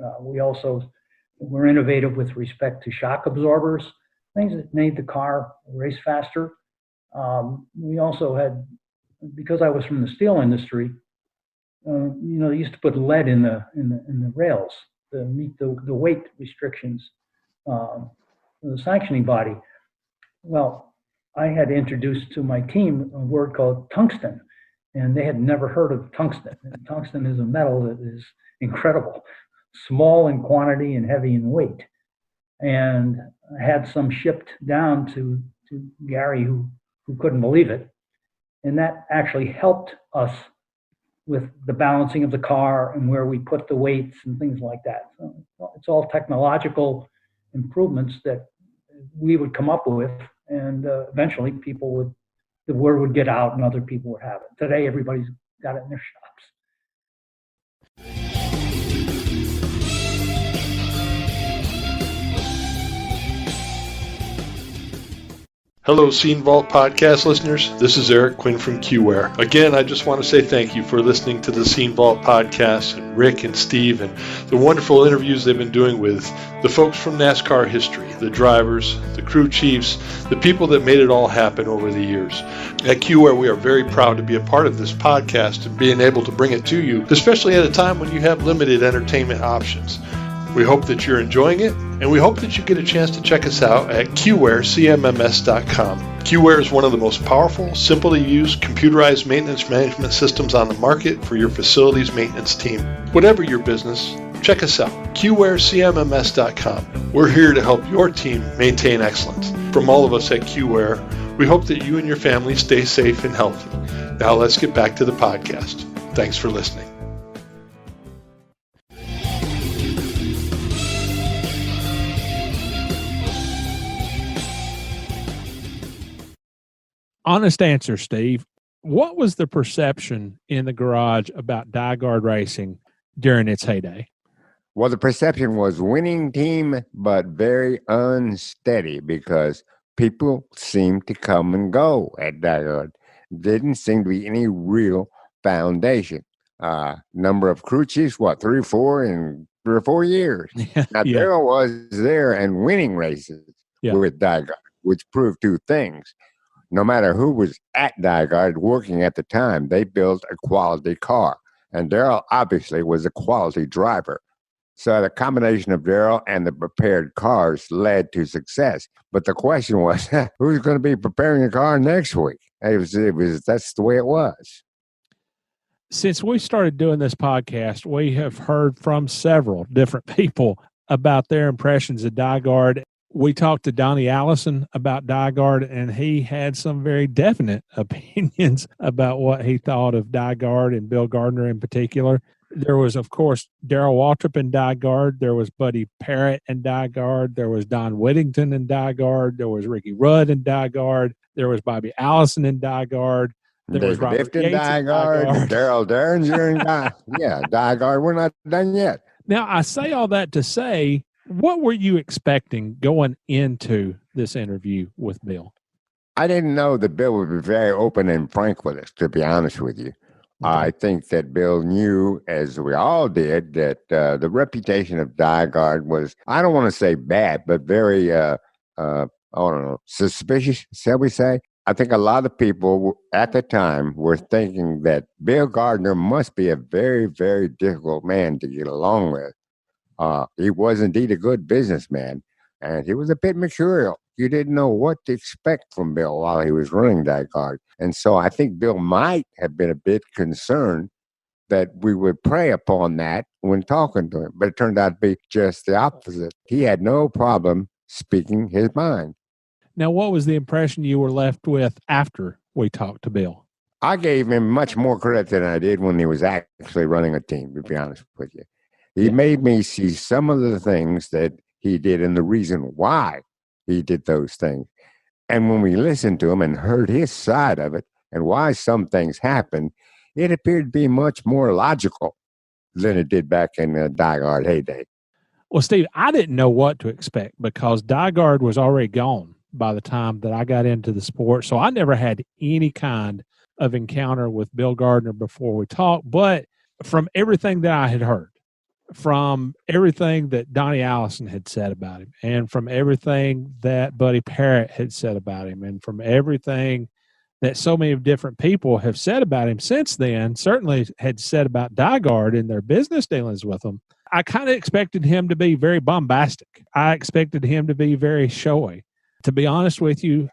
we're innovative with respect to shock absorbers, things that made the car race faster. We also had, because I was from the steel industry, they used to put lead in the rails to meet the weight restrictions, the sanctioning body. Well, I had introduced to my team a word called tungsten, and they had never heard of tungsten. And tungsten is a metal that is incredible, small in quantity and heavy in weight. And I had some shipped down to Gary, who couldn't believe it. And that actually helped us with the balancing of the car and where we put the weights and things like that. So it's all technological improvements that we would come up with, and eventually the word would get out and other people would have it. Today, everybody's got it in their shops. Hello, Scene Vault podcast listeners. This is Eric Quinn from QWare. Again, I just want to say thank you for listening to the Scene Vault podcast, and Rick and Steve, and the wonderful interviews they've been doing with the folks from NASCAR history, the drivers, the crew chiefs, the people that made it all happen over the years. At QWare, we are very proud to be a part of this podcast and being able to bring it to you, especially at a time when you have limited entertainment options. We hope that you're enjoying it, and we hope that you get a chance to check us out at QWareCMMS.com. QWare is one of the most powerful, simple to use, computerized maintenance management systems on the market for your facilities maintenance team. Whatever your business, check us out, QWareCMMS.com. We're here to help your team maintain excellence. From all of us at QWare, we hope that you and your family stay safe and healthy. Now let's get back to the podcast. Thanks for listening. Honest answer, Steve. What was the perception in the garage about DiGard Racing during its heyday? Well, the perception was winning team, but very unsteady because people seemed to come and go at DiGard. Didn't seem to be any real foundation. Number of crew chiefs, 3 or 4 in 3 or 4 years. Now, Yeah. Darrell was there and winning races with DiGard, which proved 2 things. No matter who was at DiGard working at the time, they built a quality car. And Darrell obviously was a quality driver. So the combination of Darrell and the prepared cars led to success. But the question was, who's going to be preparing a car next week? That's the way it was. Since we started doing this podcast, we have heard from several different people about their impressions of DiGard. We talked to Donnie Allison about DiGard, and he had some very definite opinions about what he thought of DiGard and Bill Gardner in particular. There was, of course, Darrell Waltrip in DiGard. There was Buddy Parrott in DiGard. There was Don Whittington in DiGard. There was Ricky Rudd in DiGard. There was Bobby Allison in DiGard. There was Robert Lifton Yates in DiGard. Darrell Derringer in DiGard. Yeah, DiGard. We're not done yet. Now, I say all that to say, what were you expecting going into this interview with Bill? I didn't know that Bill would be very open and frank with us, to be honest with you. Okay. I think that Bill knew, as we all did, that the reputation of DiGard was, I don't want to say bad, but very, I don't know, suspicious, shall we say? I think a lot of people at the time were thinking that Bill Gardner must be a very, very difficult man to get along with. He was indeed a good businessman, and he was a bit mercurial. You didn't know what to expect from Bill while he was running DiGard. And so I think Bill might have been a bit concerned that we would prey upon that when talking to him. But it turned out to be just the opposite. He had no problem speaking his mind. Now, what was the impression you were left with after we talked to Bill? I gave him much more credit than I did when he was actually running a team, to be honest with you. He made me see some of the things that he did and the reason why he did those things. And when we listened to him and heard his side of it and why some things happened, it appeared to be much more logical than it did back in the DiGard heyday. Well, Steve, I didn't know what to expect because DiGard was already gone by the time that I got into the sport. So I never had any kind of encounter with Bill Gardner before we talked. But from everything that I had heard, from everything that Donnie Allison had said about him, and from everything that Buddy Parrott had said about him, and from everything that so many different people have said about him since then, certainly had said about DiGard in their business dealings with him, I kind of expected him to be very bombastic. I expected him to be very showy. To be honest with you,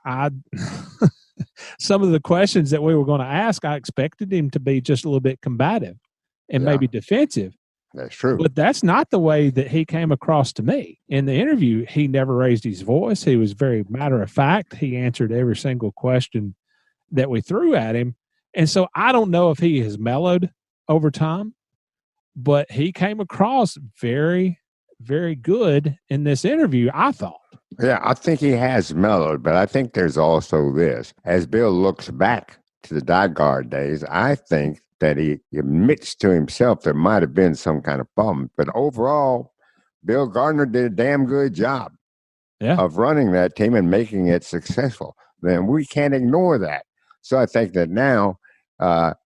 some of the questions that we were going to ask, I expected him to be just a little bit combative and maybe defensive. That's true. But that's not the way that he came across to me. In the interview, he never raised his voice. He was very matter of fact. He answered every single question that we threw at him. And so I don't know if he has mellowed over time, but he came across very, very good in this interview, I thought. Yeah, I think he has mellowed, but I think there's also this. As Bill looks back to the DiGard days, I think that he admits to himself there might have been some kind of problem. But overall, Bill Gardner did a damn good job of running that team and making it successful. Then we can't ignore that. So I think that now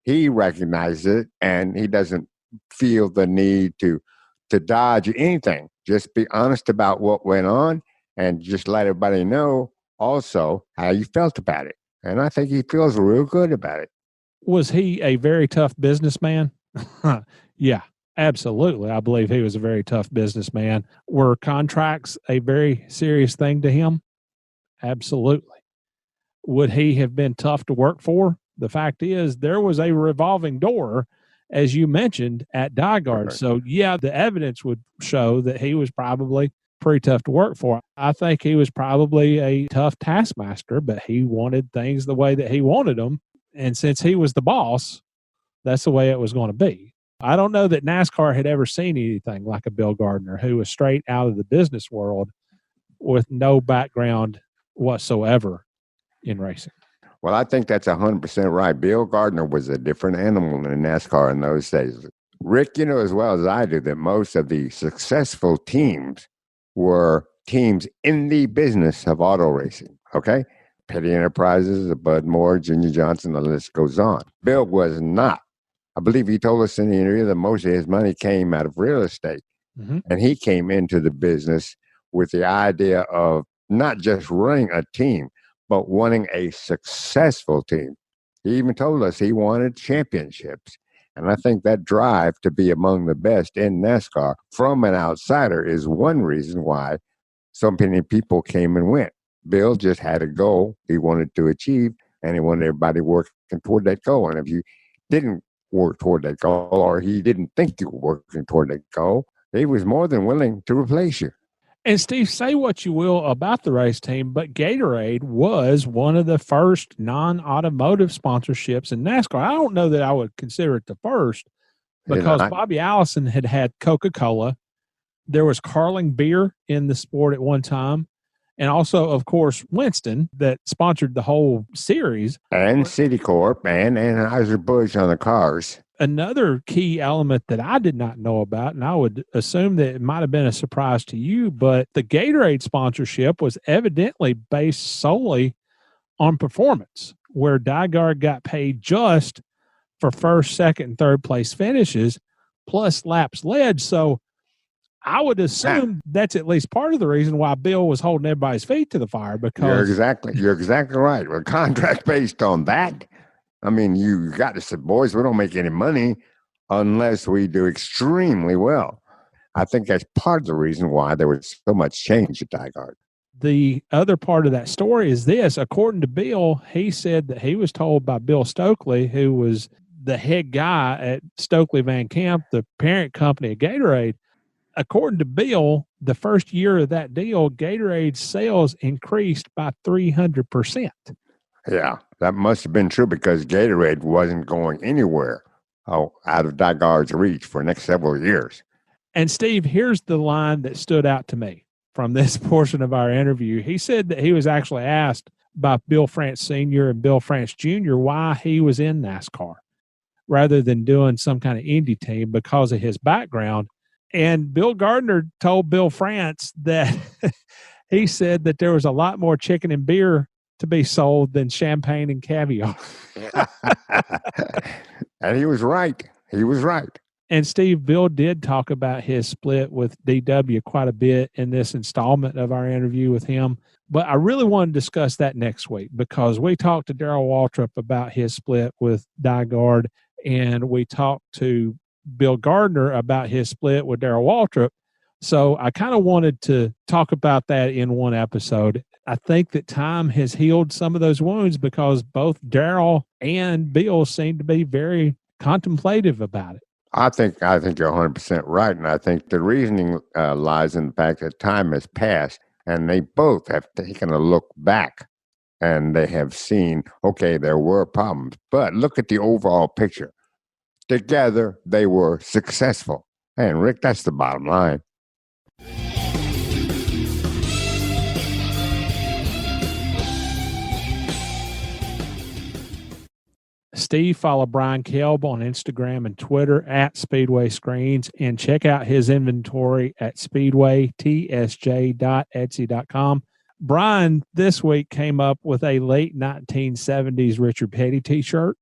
he recognizes it and he doesn't feel the need to dodge anything. Just be honest about what went on and just let everybody know also how you felt about it. And I think he feels real good about it. Was he a very tough businessman? Yeah, absolutely. I believe he was a very tough businessman. Were contracts a very serious thing to him? Absolutely. Would he have been tough to work for? The fact is, there was a revolving door, as you mentioned, at DiGard. So, yeah, the evidence would show that he was probably pretty tough to work for. I think he was probably a tough taskmaster, but he wanted things the way that he wanted them. And since he was the boss, that's the way it was going to be. I don't know that NASCAR had ever seen anything like a Bill Gardner who was straight out of the business world with no background whatsoever in racing. Well, I think that's 100% right. Bill Gardner was a different animal than NASCAR in those days. Rick, you know as well as I do that most of the successful teams were teams in the business of auto racing, okay? Petty Enterprises, Bud Moore, Junior Johnson, the list goes on. Bill was not. I believe he told us in the interview that most of his money came out of real estate. Mm-hmm. And he came into the business with the idea of not just running a team, but wanting a successful team. He even told us he wanted championships. And I think that drive to be among the best in NASCAR from an outsider is one reason why so many people came and went. Bill just had a goal he wanted to achieve, and he wanted everybody working toward that goal. And if you didn't work toward that goal, or he didn't think you were working toward that goal, he was more than willing to replace you. And Steve, say what you will about the race team, but Gatorade was one of the first non-automotive sponsorships in NASCAR. I don't know that I would consider it the first because Bobby Allison had Coca-Cola. There was Carling Beer in the sport at one time. And also, of course, Winston that sponsored the whole series. And Citicorp and Anheuser-Busch on the cars. Another key element that I did not know about, and I would assume that it might have been a surprise to you, but the Gatorade sponsorship was evidently based solely on performance, where DiGard got paid just for first, second, and third place finishes, plus laps led. So I would assume that's at least part of the reason why Bill was holding everybody's feet to the fire. Because you're exactly right. Well, contract based on that. I mean, you got to say, boys, we don't make any money unless we do extremely well. I think that's part of the reason why there was so much change at DiGard. the other part of that story is this. According to Bill, he said that he was told by Bill Stokely, who was the head guy at Stokely Van Camp, the parent company of Gatorade. According to Bill, the first year of that deal, Gatorade's sales increased by 300%. Yeah, that must have been true because Gatorade wasn't going anywhere out of DiGard's reach for the next several years. And Steve, here's the line that stood out to me from this portion of our interview. He said that he was actually asked by Bill France Sr. and Bill France Jr. why he was in NASCAR rather than doing some kind of indie team because of his background. And Bill Gardner told Bill France that he said that there was a lot more chicken and beer to be sold than champagne and caviar. And he was right. He was right. And Steve, Bill did talk about his split with DW quite a bit in this installment of our interview with him. But I really want to discuss that next week because we talked to Darrell Waltrip about his split with DiGard, and we talked to Bill Gardner about his split with Darrell Waltrip. So I kind of wanted to talk about that in one episode. I think that time has healed some of those wounds because both Darrell and Bill seem to be very contemplative about it. I think you're 100% right, and I think the reasoning lies in the fact that time has passed, and they both have taken a look back, and they have seen, okay, there were problems, but look at the overall picture. Together, they were successful. And Rick, that's the bottom line. Steve, follow Brian Kelb on Instagram and Twitter at Speedway Screens, and check out his inventory at speedwaytsj.etsy.com. Brian this week came up with a late 1970s Richard Petty t-shirt.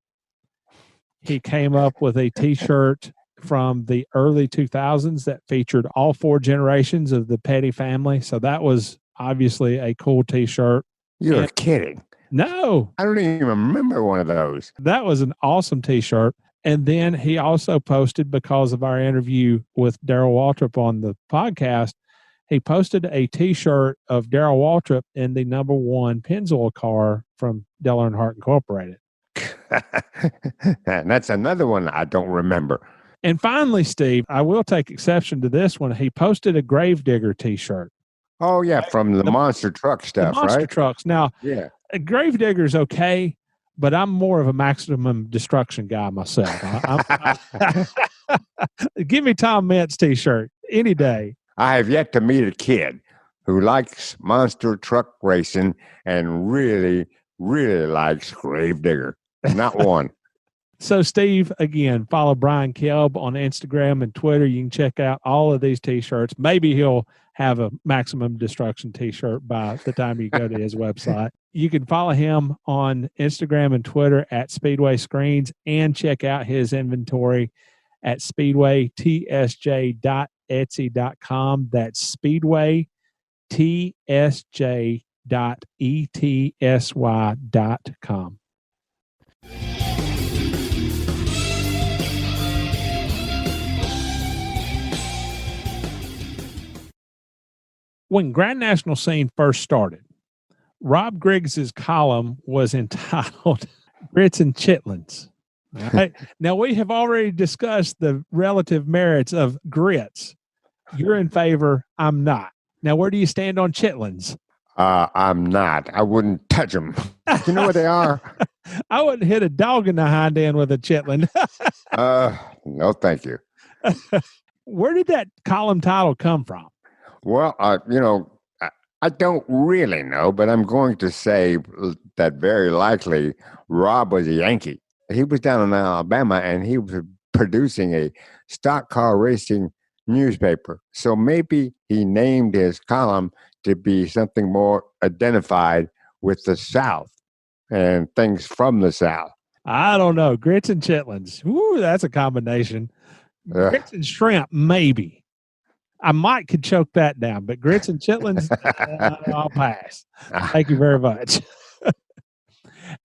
He came up with a t-shirt from the early 2000s that featured all four generations of the Petty family. So that was obviously a cool t-shirt. You're kidding. No. I don't even remember one of those. That was an awesome t-shirt. And then he also posted, because of our interview with Darrell Waltrip on the podcast, he posted a t-shirt of Darrell Waltrip in the #1 Pennzoil car from Dell Earnhardt Incorporated. And that's another one I don't remember. And finally, Steve, I will take exception to this one. He posted a Gravedigger t-shirt. Oh, yeah, from the monster truck stuff, the monster right? trucks. Now, yeah, a Gravedigger's okay, but I'm more of a Maximum Destruction guy myself. Give me Tom Mintz t-shirt any day. I have yet to meet a kid who likes monster truck racing and really, really likes Gravedigger. Not one. So, Steve, again, follow Brian Kelb on Instagram and Twitter. You can check out all of these t-shirts. Maybe he'll have a Maximum Destruction t-shirt by the time you go to his website. You can follow him on Instagram and Twitter at Speedway Screens, and check out his inventory at speedwaytsj.etsy.com. That's speedwaytsj.etsy.com. When Grand National Scene first started, Robb Griggs' column was entitled Grits and Chitlins. Right? Now, we have already discussed the relative merits of grits. You're in favor. I'm not. Now, where do you stand on chitlins? I'm not. I wouldn't touch them. You know what they are? I wouldn't hit a dog in the hind end with a chitlin. No, thank you. Where did that column title come from? Well, I don't really know, but I'm going to say that very likely Robb was a Yankee. He was down in Alabama, and he was producing a stock car racing newspaper. So maybe he named his column to be something more identified with the South and things from the South. I don't know. Grits and chitlins. Ooh, that's a combination. Grits and shrimp, maybe. I could choke that down, but grits and chitlins, I'll pass. Thank you very much.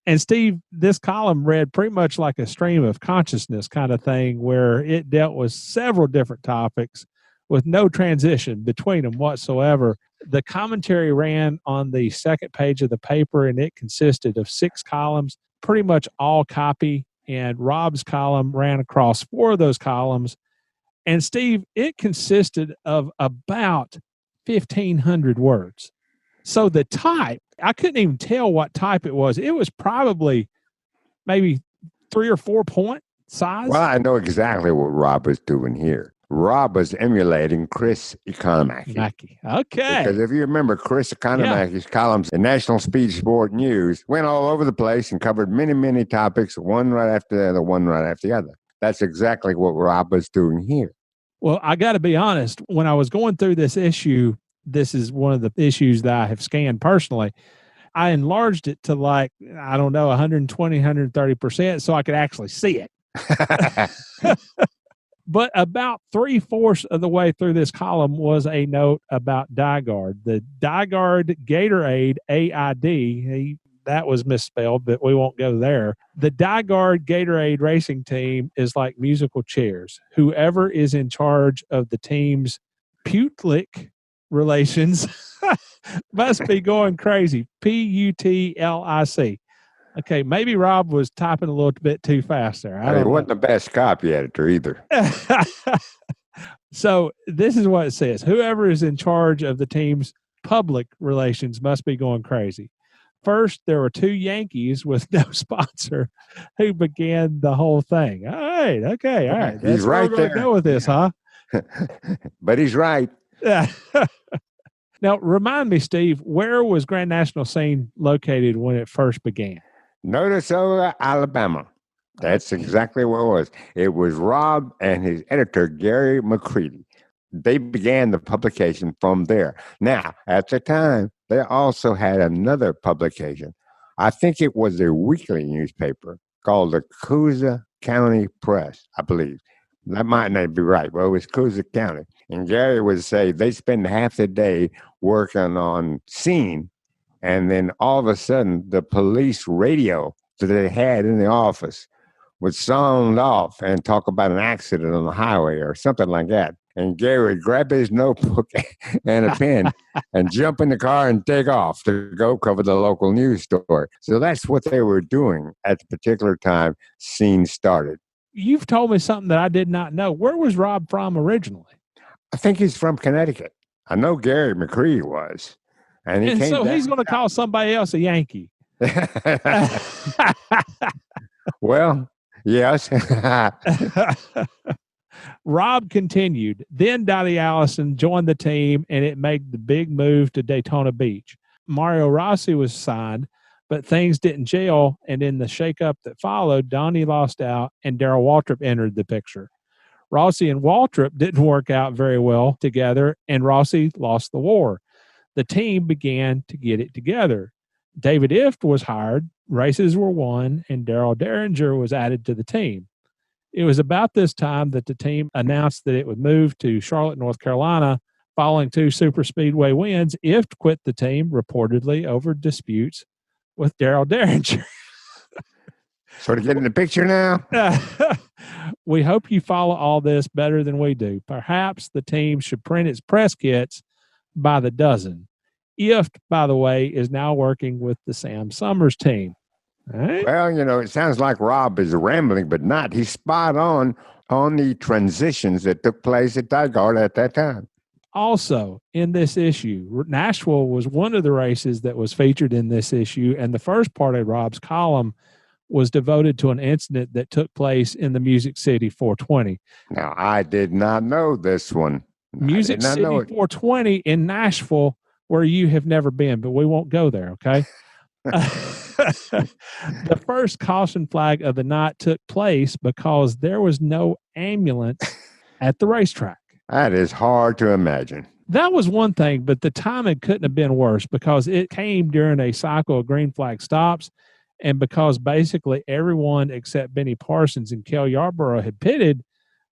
And Steve, this column read pretty much like a stream of consciousness kind of thing, where it dealt with several different topics with no transition between them whatsoever. The commentary ran on the second page of the paper, and it consisted of 6 columns, pretty much all copy. And Robb's column ran across 4 of those columns. And Steve, it consisted of about 1,500 words. So the type, I couldn't even tell what type it was. It was probably maybe 3 or 4 point size. Well, I know exactly what Robb was doing here. Robb was emulating Chris Economaki. Okay. Because if you remember, Chris Economaki's columns in National Speed Sport News went all over the place and covered many, many topics, one right after the other, one right after the other. That's exactly what Robb was doing here. Well, I got to be honest, when I was going through this issue, this is one of the issues that I have scanned personally. I enlarged it to 120, 130% so I could actually see it. But about 3/4 of the way through this column was a note about DiGard. The DiGard Gatorade AID, that was misspelled, but we won't go there. The DiGard Gatorade Racing team is like musical chairs. Whoever is in charge of the team's putlic relations must be going crazy. PUTLIC. Okay, maybe Robb was typing a little bit too fast there. He wasn't the best copy editor either. So this is what it says. Whoever is in charge of the team's public relations must be going crazy. First, there were 2 Yankees with no sponsor who began the whole thing. All right. Okay. All right. He's right there. Go with this, huh? But he's right. Now, remind me, Steve, where was Grand National Scene located when it first began? Notisoga, Alabama. That's exactly what it was. It was Robb and his editor, Gary McCready. They began the publication from there. Now, at the time, they also had another publication. I think it was a weekly newspaper called the Coosa County Press, I believe. That might not be right, but it was Coosa County. And Gary would say they spend half the day working on scene, and then all of a sudden the police radio that they had in the office would sound off and talk about an accident on the highway or something like that. And Gary would grab his notebook and a pen and jump in the car and take off to go cover the local news story. So that's what they were doing at the particular time Scene started. You've told me something that I did not know. Where was Robb from originally? I think he's from Connecticut. I know Gary McCready was. And he's going to call somebody else a Yankee. Well, yes. Robb continued. Then Donnie Allison joined the team, and it made the big move to Daytona Beach. Mario Rossi was signed, but things didn't gel, and in the shakeup that followed, Donnie lost out, and Darrell Waltrip entered the picture. Rossi and Waltrip didn't work out very well together, and Rossi lost the war. The team began to get it together. David Ift was hired, races were won, and Darrell Derringer was added to the team. It was about this time that the team announced that it would move to Charlotte, North Carolina. Following 2 super speedway wins, Ift quit the team, reportedly over disputes with Darrell Derringer. Sort of getting the picture now? We hope you follow all this better than we do. Perhaps the team should print its press kits by the dozen. Ift, by the way, is now working with the Sam Summers team. Right? Well, it sounds like Robb is rambling, but not. He's spot on the transitions that took place at DiGard at that time. Also, in this issue, Nashville was one of the races that was featured in this issue, and the first part of Robb's column was devoted to an incident that took place in the Music City 420. Now, I did not know this one. Music City 420 in Nashville, where you have never been, but we won't go there, okay? The first caution flag of the night took place because there was no ambulance at the racetrack. That is hard to imagine. That was one thing, but the timing couldn't have been worse because it came during a cycle of green flag stops, and because basically everyone except Benny Parsons and Cale Yarborough had pitted,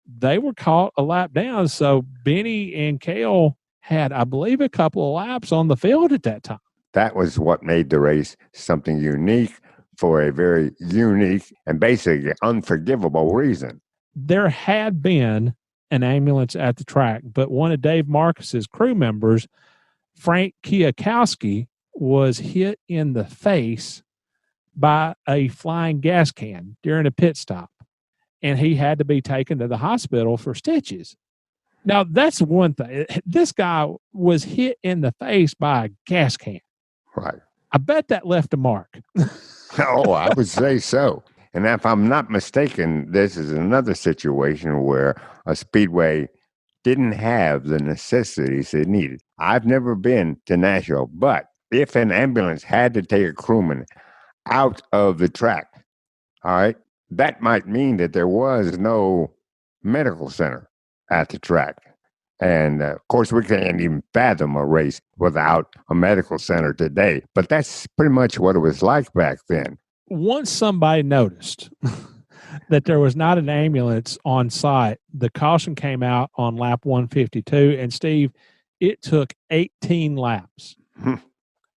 they were caught a lap down. So Benny and Cale had, I believe, a couple of laps on the field at that time. That was what made the race something unique for a very unique and basically unforgivable reason. There had been an ambulance at the track, but one of Dave Marcus's crew members, Frank Kiyakowski, was hit in the face by a flying gas can during a pit stop, and he had to be taken to the hospital for stitches. Now, that's one thing. This guy was hit in the face by a gas can. Right. I bet that left a mark. Oh, I would say so. And if I'm not mistaken, this is another situation where a speedway didn't have the necessities it needed. I've never been to Nashville, but if an ambulance had to take a crewman out of the track, all right, that might mean that there was no medical center at the track. And of course, we can't even fathom a race without a medical center today. But that's pretty much what it was like back then. Once somebody noticed that there was not an ambulance on site, the caution came out on lap 152. And Steve, it took 18 laps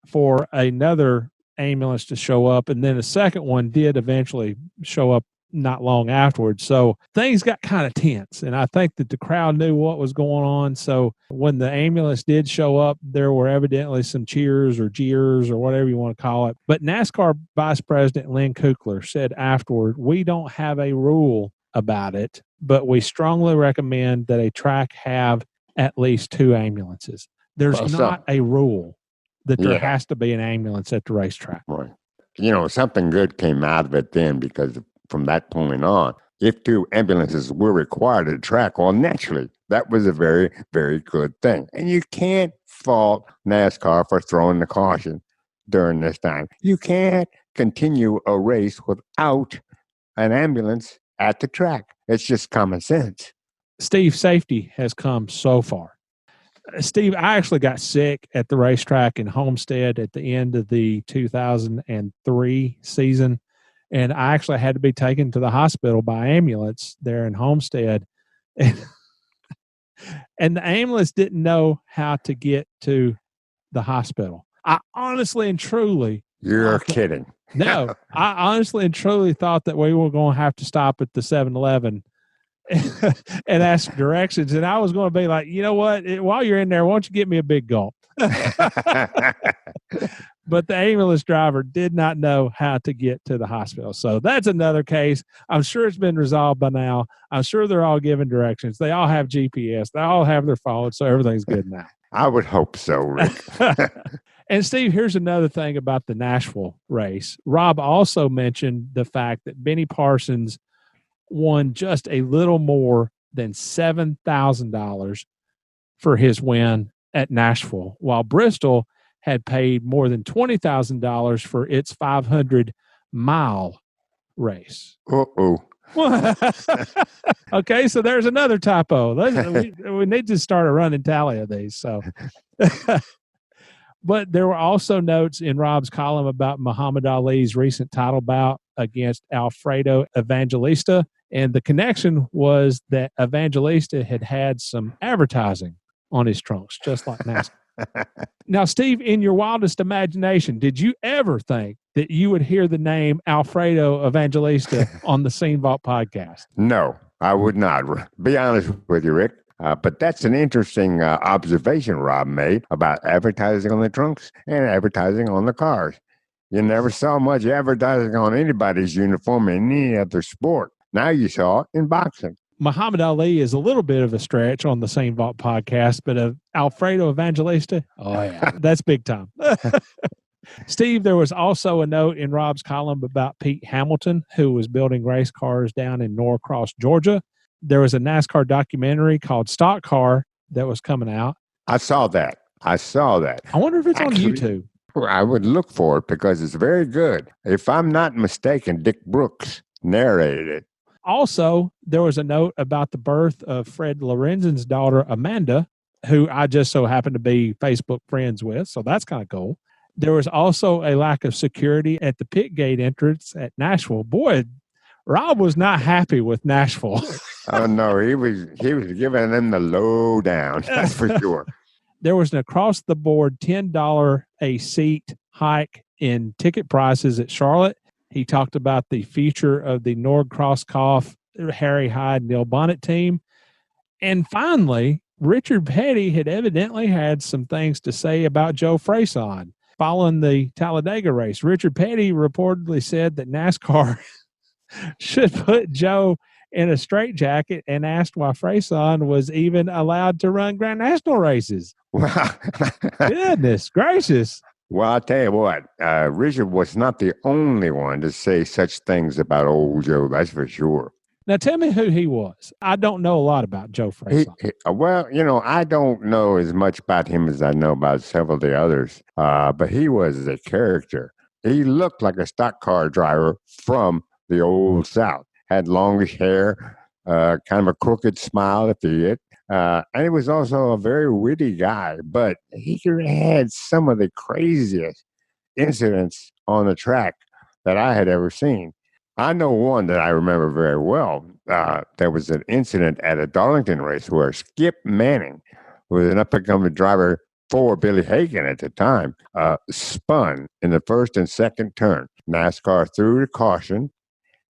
for another ambulance to show up. And then a second one did eventually show up not long afterwards. So things got kind of tense. And I think that the crowd knew what was going on. So when the ambulance did show up, there were evidently some cheers or jeers or whatever you want to call it. But NASCAR Vice President Lynn Kukler said afterward, "We don't have a rule about it, but we strongly recommend that a track have at least 2 ambulances." There's not a rule that there has to be an ambulance at the racetrack. Right. You know, something good came out of it then, because from that point on, if 2 ambulances were required at the track, well, naturally, that was a very, very good thing. And you can't fault NASCAR for throwing the caution during this time. You can't continue a race without an ambulance at the track. It's just common sense. Steve, safety has come so far. Steve, I actually got sick at the racetrack in Homestead at the end of the 2003 season. And I actually had to be taken to the hospital by ambulance there in Homestead. And the ambulance didn't know how to get to the hospital. I honestly and truly... You're kidding. No, I honestly and truly thought that we were going to have to stop at the 7-Eleven and ask directions. And I was going to be like, you know what? While you're in there, why don't you get me a big gulp? But the ambulance driver did not know how to get to the hospital. So that's another case. I'm sure it's been resolved by now. I'm sure they're all given directions. They all have GPS. They all have their phones, so everything's good now. I would hope so, Rick. And Steve, here's another thing about the Nashville race. Robb also mentioned the fact that Benny Parsons won just a little more than $7,000 for his win at Nashville, while Bristol had paid more than $20,000 for its 500-mile race. Uh-oh. Okay, so there's another typo. We need to start a running tally of these. So, but there were also notes in Robb's column about Muhammad Ali's recent title bout against Alfredo Evangelista, and the connection was that Evangelista had some advertising on his trunks, just like NASCAR. Now, Steve, in your wildest imagination, did you ever think that you would hear the name Alfredo Evangelista on the Scene Vault podcast? No, I would not. Be honest with you, Rick. But that's an interesting observation Robb made about advertising on the trunks and advertising on the cars. You never saw much advertising on anybody's uniform in any other sport. Now you saw it in boxing. Muhammad Ali is a little bit of a stretch on the Scene Vault podcast, but Alfredo Evangelista, oh yeah, that's big time. Steve, there was also a note in Robb's column about Pete Hamilton, who was building race cars down in Norcross, Georgia. There was a NASCAR documentary called Stock Car that was coming out. I saw that. I wonder if it's on YouTube. I would look for it because it's very good. If I'm not mistaken, Dick Brooks narrated it. Also, there was a note about the birth of Fred Lorenzen's daughter, Amanda, who I just so happen to be Facebook friends with. So that's kind of cool. There was also a lack of security at the pit gate entrance at Nashville. Boy, Robb was not happy with Nashville. Oh, no, he was giving them the lowdown. That's for sure. There was an across-the-board $10 a seat hike in ticket prices at Charlotte. He talked about the future of the Nord Crosskopf, Harry Hyde, Neil Bonnet team. And finally, Richard Petty had evidently had some things to say about Joe Frayson. Following the Talladega race, Richard Petty reportedly said that NASCAR should put Joe in a straitjacket and asked why Frayson was even allowed to run Grand National races. Well, Goodness gracious. well, I'll tell you what, Richard was not the only one to say such things about old Joe, that's for sure. Now, tell me who he was. I don't know a lot about Joe Frayson. Well, I don't know as much about him as I know about several of the others, but he was a character. He looked like a stock car driver from the old South, had longish hair, kind of a crooked smile if he did. And he was also a very witty guy, but he had some of the craziest incidents on the track that I had ever seen. I know one that I remember very well. There was an incident at a Darlington race where Skip Manning, who was an up-and-coming driver for Billy Hagan at the time, spun in the first and second turn. NASCAR threw the caution,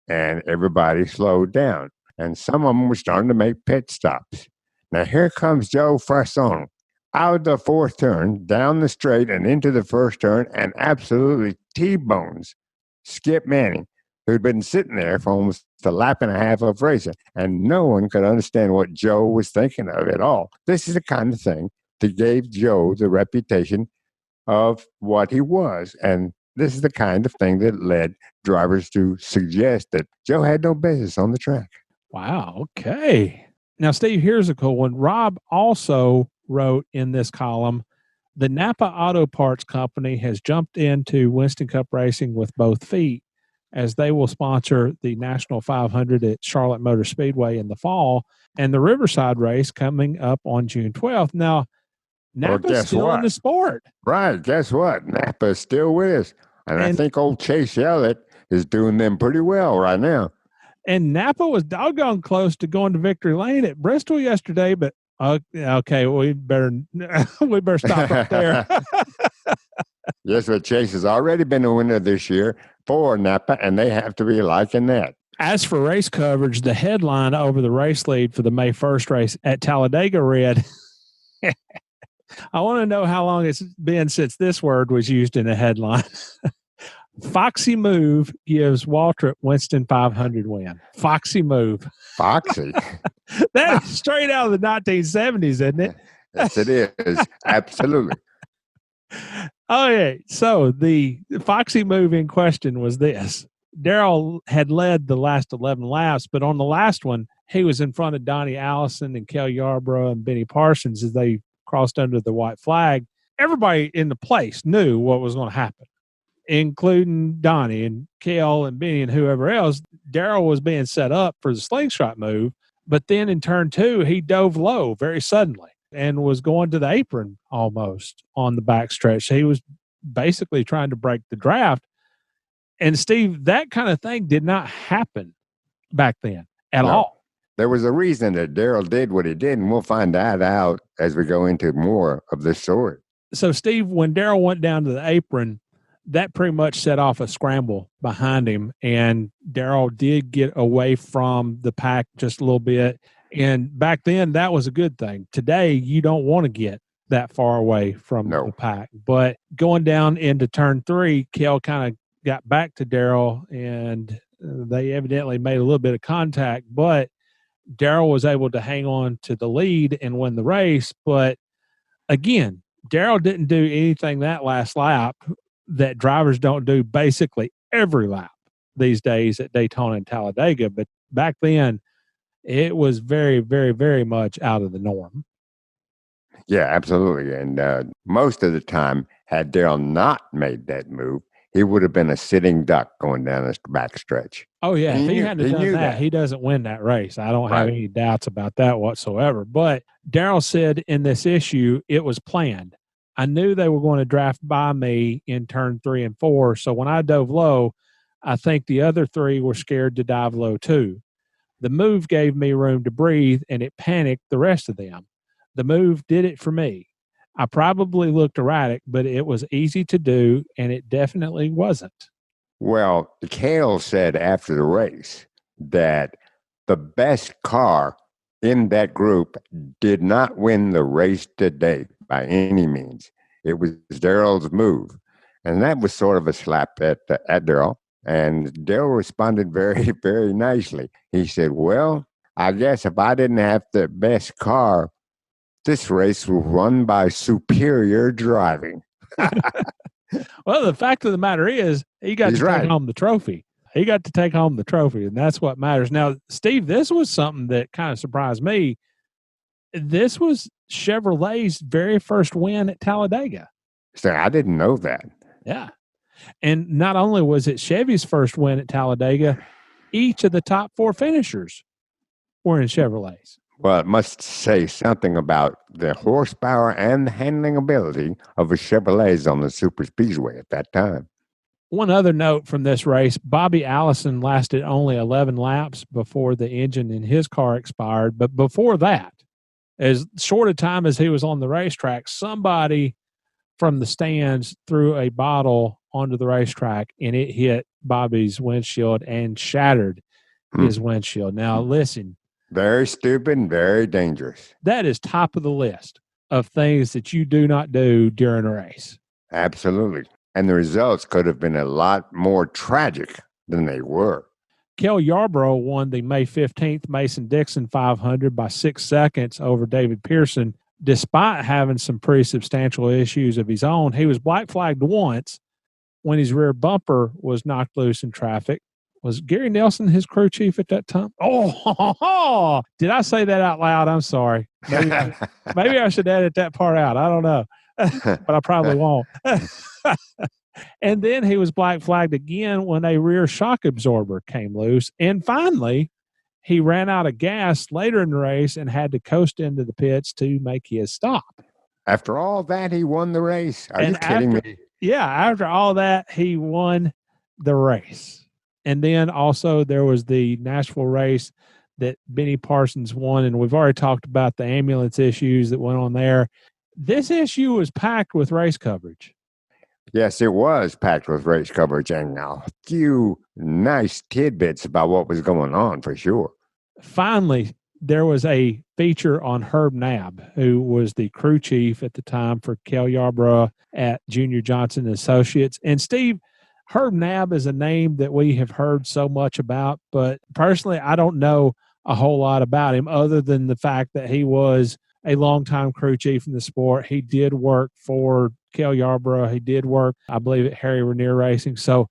and everybody slowed down. And some of them were starting to make pit stops. Now, here comes Joe Frayson out of the fourth turn, down the straight and into the first turn, and absolutely T-bones Skip Manning, who'd been sitting there for almost a lap and a half of racing, and no one could understand what Joe was thinking of at all. This is the kind of thing that gave Joe the reputation of what he was, and this is the kind of thing that led drivers to suggest that Joe had no business on the track. Wow, okay. Now, Steve, here's a cool one. Robb also wrote in this column, the Napa Auto Parts Company has jumped into Winston Cup racing with both feet, as they will sponsor the National 500 at Charlotte Motor Speedway in the fall and the Riverside race coming up on June 12th. Now, Napa's still in the sport. Right. Guess what? Napa's still with us. And I think old Chase Elliott is doing them pretty well right now. And Napa was doggone close to going to victory lane at Bristol yesterday, but okay, we better stop right there. Yes, but Chase has already been the winner this year for Napa, and they have to be liking that. As for race coverage, the headline over the race lead for the May 1st race at Talladega read, I want to know how long it's been since this word was used in a headline. Foxy move gives Waltrip Winston 500 win. Foxy move. Foxy? That is straight out of the 1970s, isn't it? Yes, it is. Absolutely. Oh, yeah. So the Foxy move in question was this. Darrell had led the last 11 laps, but on the last one, he was in front of Donnie Allison and Kel Yarborough and Benny Parsons as they crossed under the white flag. Everybody in the place knew what was going to happen, including Donnie and Kel and Benny and whoever else. Darrell was being set up for the slingshot move, but then in turn two, he dove low very suddenly and was going to the apron almost on the backstretch. He was basically trying to break the draft. And Steve, that kind of thing did not happen back then at all. There was a reason that Darrell did what he did, and we'll find that out as we go into more of this story. So, Steve, when Darrell went down to the apron, that pretty much set off a scramble behind him, and Darrell did get away from the pack just a little bit. And back then, that was a good thing. Today, you don't want to get that far away from the pack. But going down into turn three, Kel kind of got back to Darrell, and they evidently made a little bit of contact. But Darrell was able to hang on to the lead and win the race. But again, Darrell didn't do anything that last lap that drivers don't do basically every lap these days at Daytona and Talladega. But back then, it was very, very, very much out of the norm. Yeah, absolutely. And most of the time, had Darrell not made that move, he would have been a sitting duck going down this backstretch. Oh, yeah. If he hadn't done that, he doesn't win that race. I don't have any doubts about that whatsoever. But Darrell said in this issue, it was planned. I knew they were going to draft by me in turn 3 and 4. So when I dove low, I think the other three were scared to dive low too. The move gave me room to breathe, and it panicked the rest of them. The move did it for me. I probably looked erratic, but it was easy to do, and it definitely wasn't. Well, Cale said after the race that the best car in that group did not win the race today by any means. It was Darrell's move. And that was sort of a slap at Darrell. And Darrell responded very, very nicely. He said, well, I guess if I didn't have the best car, this race was run by superior driving. Well, the fact of the matter is, he got He's to right. take home the trophy. He got to take home the trophy, and that's what matters. Now, Steve, this was something that kind of surprised me. This was Chevrolet's very first win at Talladega. So I didn't know that. Yeah. And not only was it Chevy's first win at Talladega, each of the top 4 finishers were in Chevrolets. Well, it must say something about the horsepower and the handling ability of a Chevrolet on the super speedway at that time. One other note from this race, Bobby Allison lasted only 11 laps before the engine in his car expired. But before that, as short a time as he was on the racetrack, somebody from the stands threw a bottle onto the racetrack, and it hit Bobby's windshield and shattered his windshield. Now, listen. Very stupid and very dangerous. That is top of the list of things that you do not do during a race. Absolutely. And the results could have been a lot more tragic than they were. Kel Yarborough won the May 15th Mason-Dixon 500 by 6 seconds over David Pearson. Despite having some pretty substantial issues of his own, he was black flagged once when his rear bumper was knocked loose in traffic. Was Gary Nelson his crew chief at that time? Oh, did I say that out loud? I'm sorry. Maybe I should edit that part out. I don't know, but I probably won't. And then he was black flagged again when a rear shock absorber came loose. And finally, he ran out of gas later in the race and had to coast into the pits to make his stop. After all that, he won the race. Are you kidding me? Yeah, after all that, he won the race. And then also there was the Nashville race that Benny Parsons won, and we've already talked about the ambulance issues that went on there. This issue was packed with race coverage. Yes, it was packed with race coverage and a few nice tidbits about what was going on for sure. Finally, there was a feature on Herb Nabb, who was the crew chief at the time for Kel Yarborough at Junior Johnson Associates. And Steve, Herb Nabb is a name that we have heard so much about, but personally, I don't know a whole lot about him other than the fact that he was a longtime crew chief in the sport. He did work for Kel Yarborough. He did work, I believe, at Harry Ranier Racing. So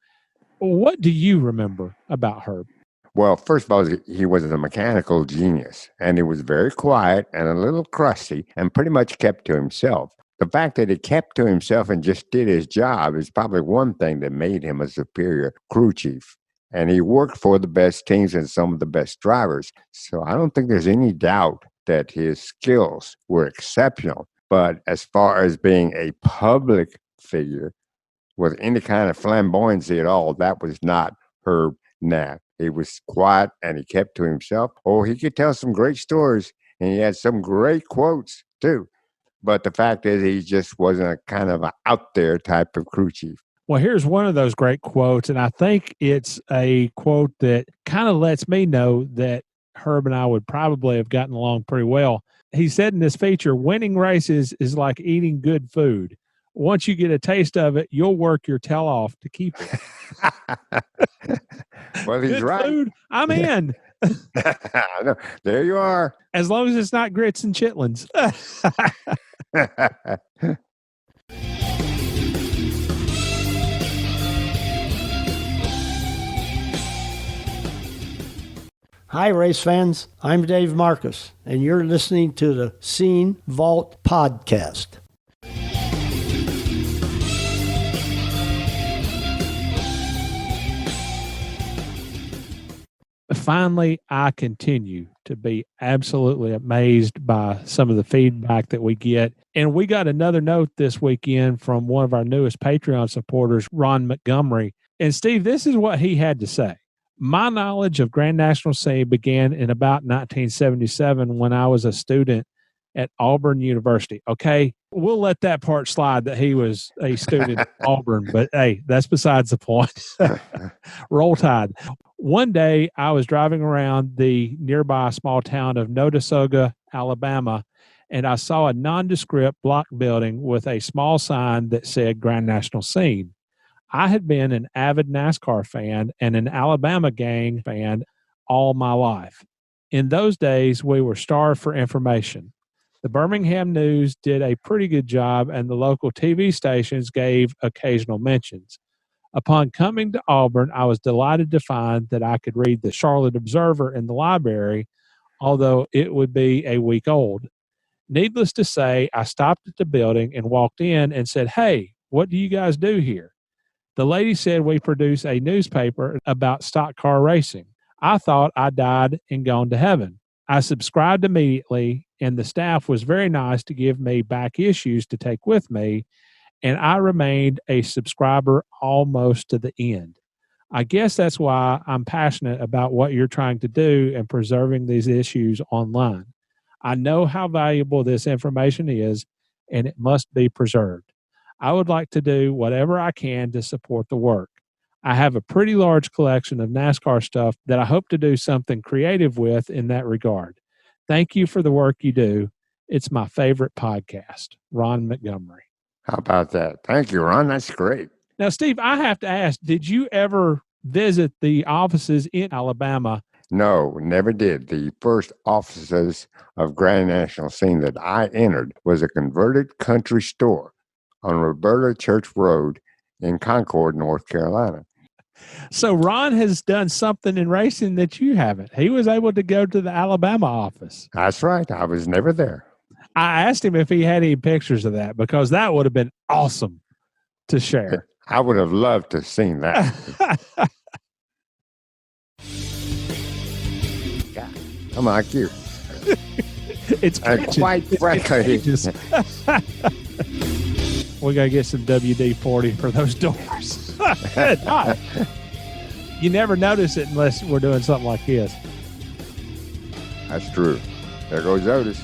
what do you remember about Herb? Well, first of all, he was a mechanical genius, and he was very quiet and a little crusty and pretty much kept to himself. The fact that he kept to himself and just did his job is probably one thing that made him a superior crew chief. And he worked for the best teams and some of the best drivers. So I don't think there's any doubt that his skills were exceptional. But as far as being a public figure with any kind of flamboyancy at all, that was not Herb Nabb. He was quiet and he kept to himself. Oh, he could tell some great stories, and he had some great quotes too. But the fact is, he just wasn't a kind of an out there type of crew chief. Well, here's one of those great quotes, and I think it's a quote that kind of lets me know that Herb and I would probably have gotten along pretty well. He said in this feature, winning races is like eating good food. Once you get a taste of it, you'll work your tail off to keep it. Well, he's good right. Food, I'm in. There you are. As long as it's not grits and chitlins. Hi, race fans. I'm Dave Marcus, and you're listening to the Scene Vault Podcast. Finally, I continue to be absolutely amazed by some of the feedback that we get. And we got another note this weekend from one of our newest Patreon supporters, Ron Montgomery. And Steve, this is what he had to say. My knowledge of Grand National Scene began in about 1977 when I was a student at Auburn University. Okay, we'll let that part slide that he was a student at Auburn, but hey, that's besides the point. Roll Tide. One day I was driving around the nearby small town of Notasoga, Alabama, and I saw a nondescript block building with a small sign that said Grand National Scene. I had been an avid NASCAR fan and an Alabama gang fan all my life. In those days, we were starved for information. The Birmingham News did a pretty good job, and the local TV stations gave occasional mentions. Upon coming to Auburn, I was delighted to find that I could read the Charlotte Observer in the library, although it would be a week old. Needless to say, I stopped at the building and walked in and said, "Hey, what do you guys do here?" The lady said we produce a newspaper about stock car racing. I thought I died and gone to heaven. I subscribed immediately, and the staff was very nice to give me back issues to take with me, and I remained a subscriber almost to the end. I guess that's why I'm passionate about what you're trying to do and preserving these issues online. I know how valuable this information is, and it must be preserved. I would like to do whatever I can to support the work. I have a pretty large collection of NASCAR stuff that I hope to do something creative with in that regard. Thank you for the work you do. It's my favorite podcast. Ron Montgomery. How about that? Thank you, Ron. That's great. Now, Steve, I have to ask, did you ever visit the offices in Alabama? No, never did. The first offices of Grand National Scene that I entered was a converted country store on Roberta Church Road in Concord, North Carolina. So Ron has done something in racing that you haven't. He was able to go to the Alabama office. That's right. I was never there. I asked him if he had any pictures of that because that would have been awesome to share. I would have loved to have seen that. Yeah, I'm like you. It's quite frankly. We got to get some WD-40 for those doors. You never notice it unless we're doing something like this. That's true. There goes Otis.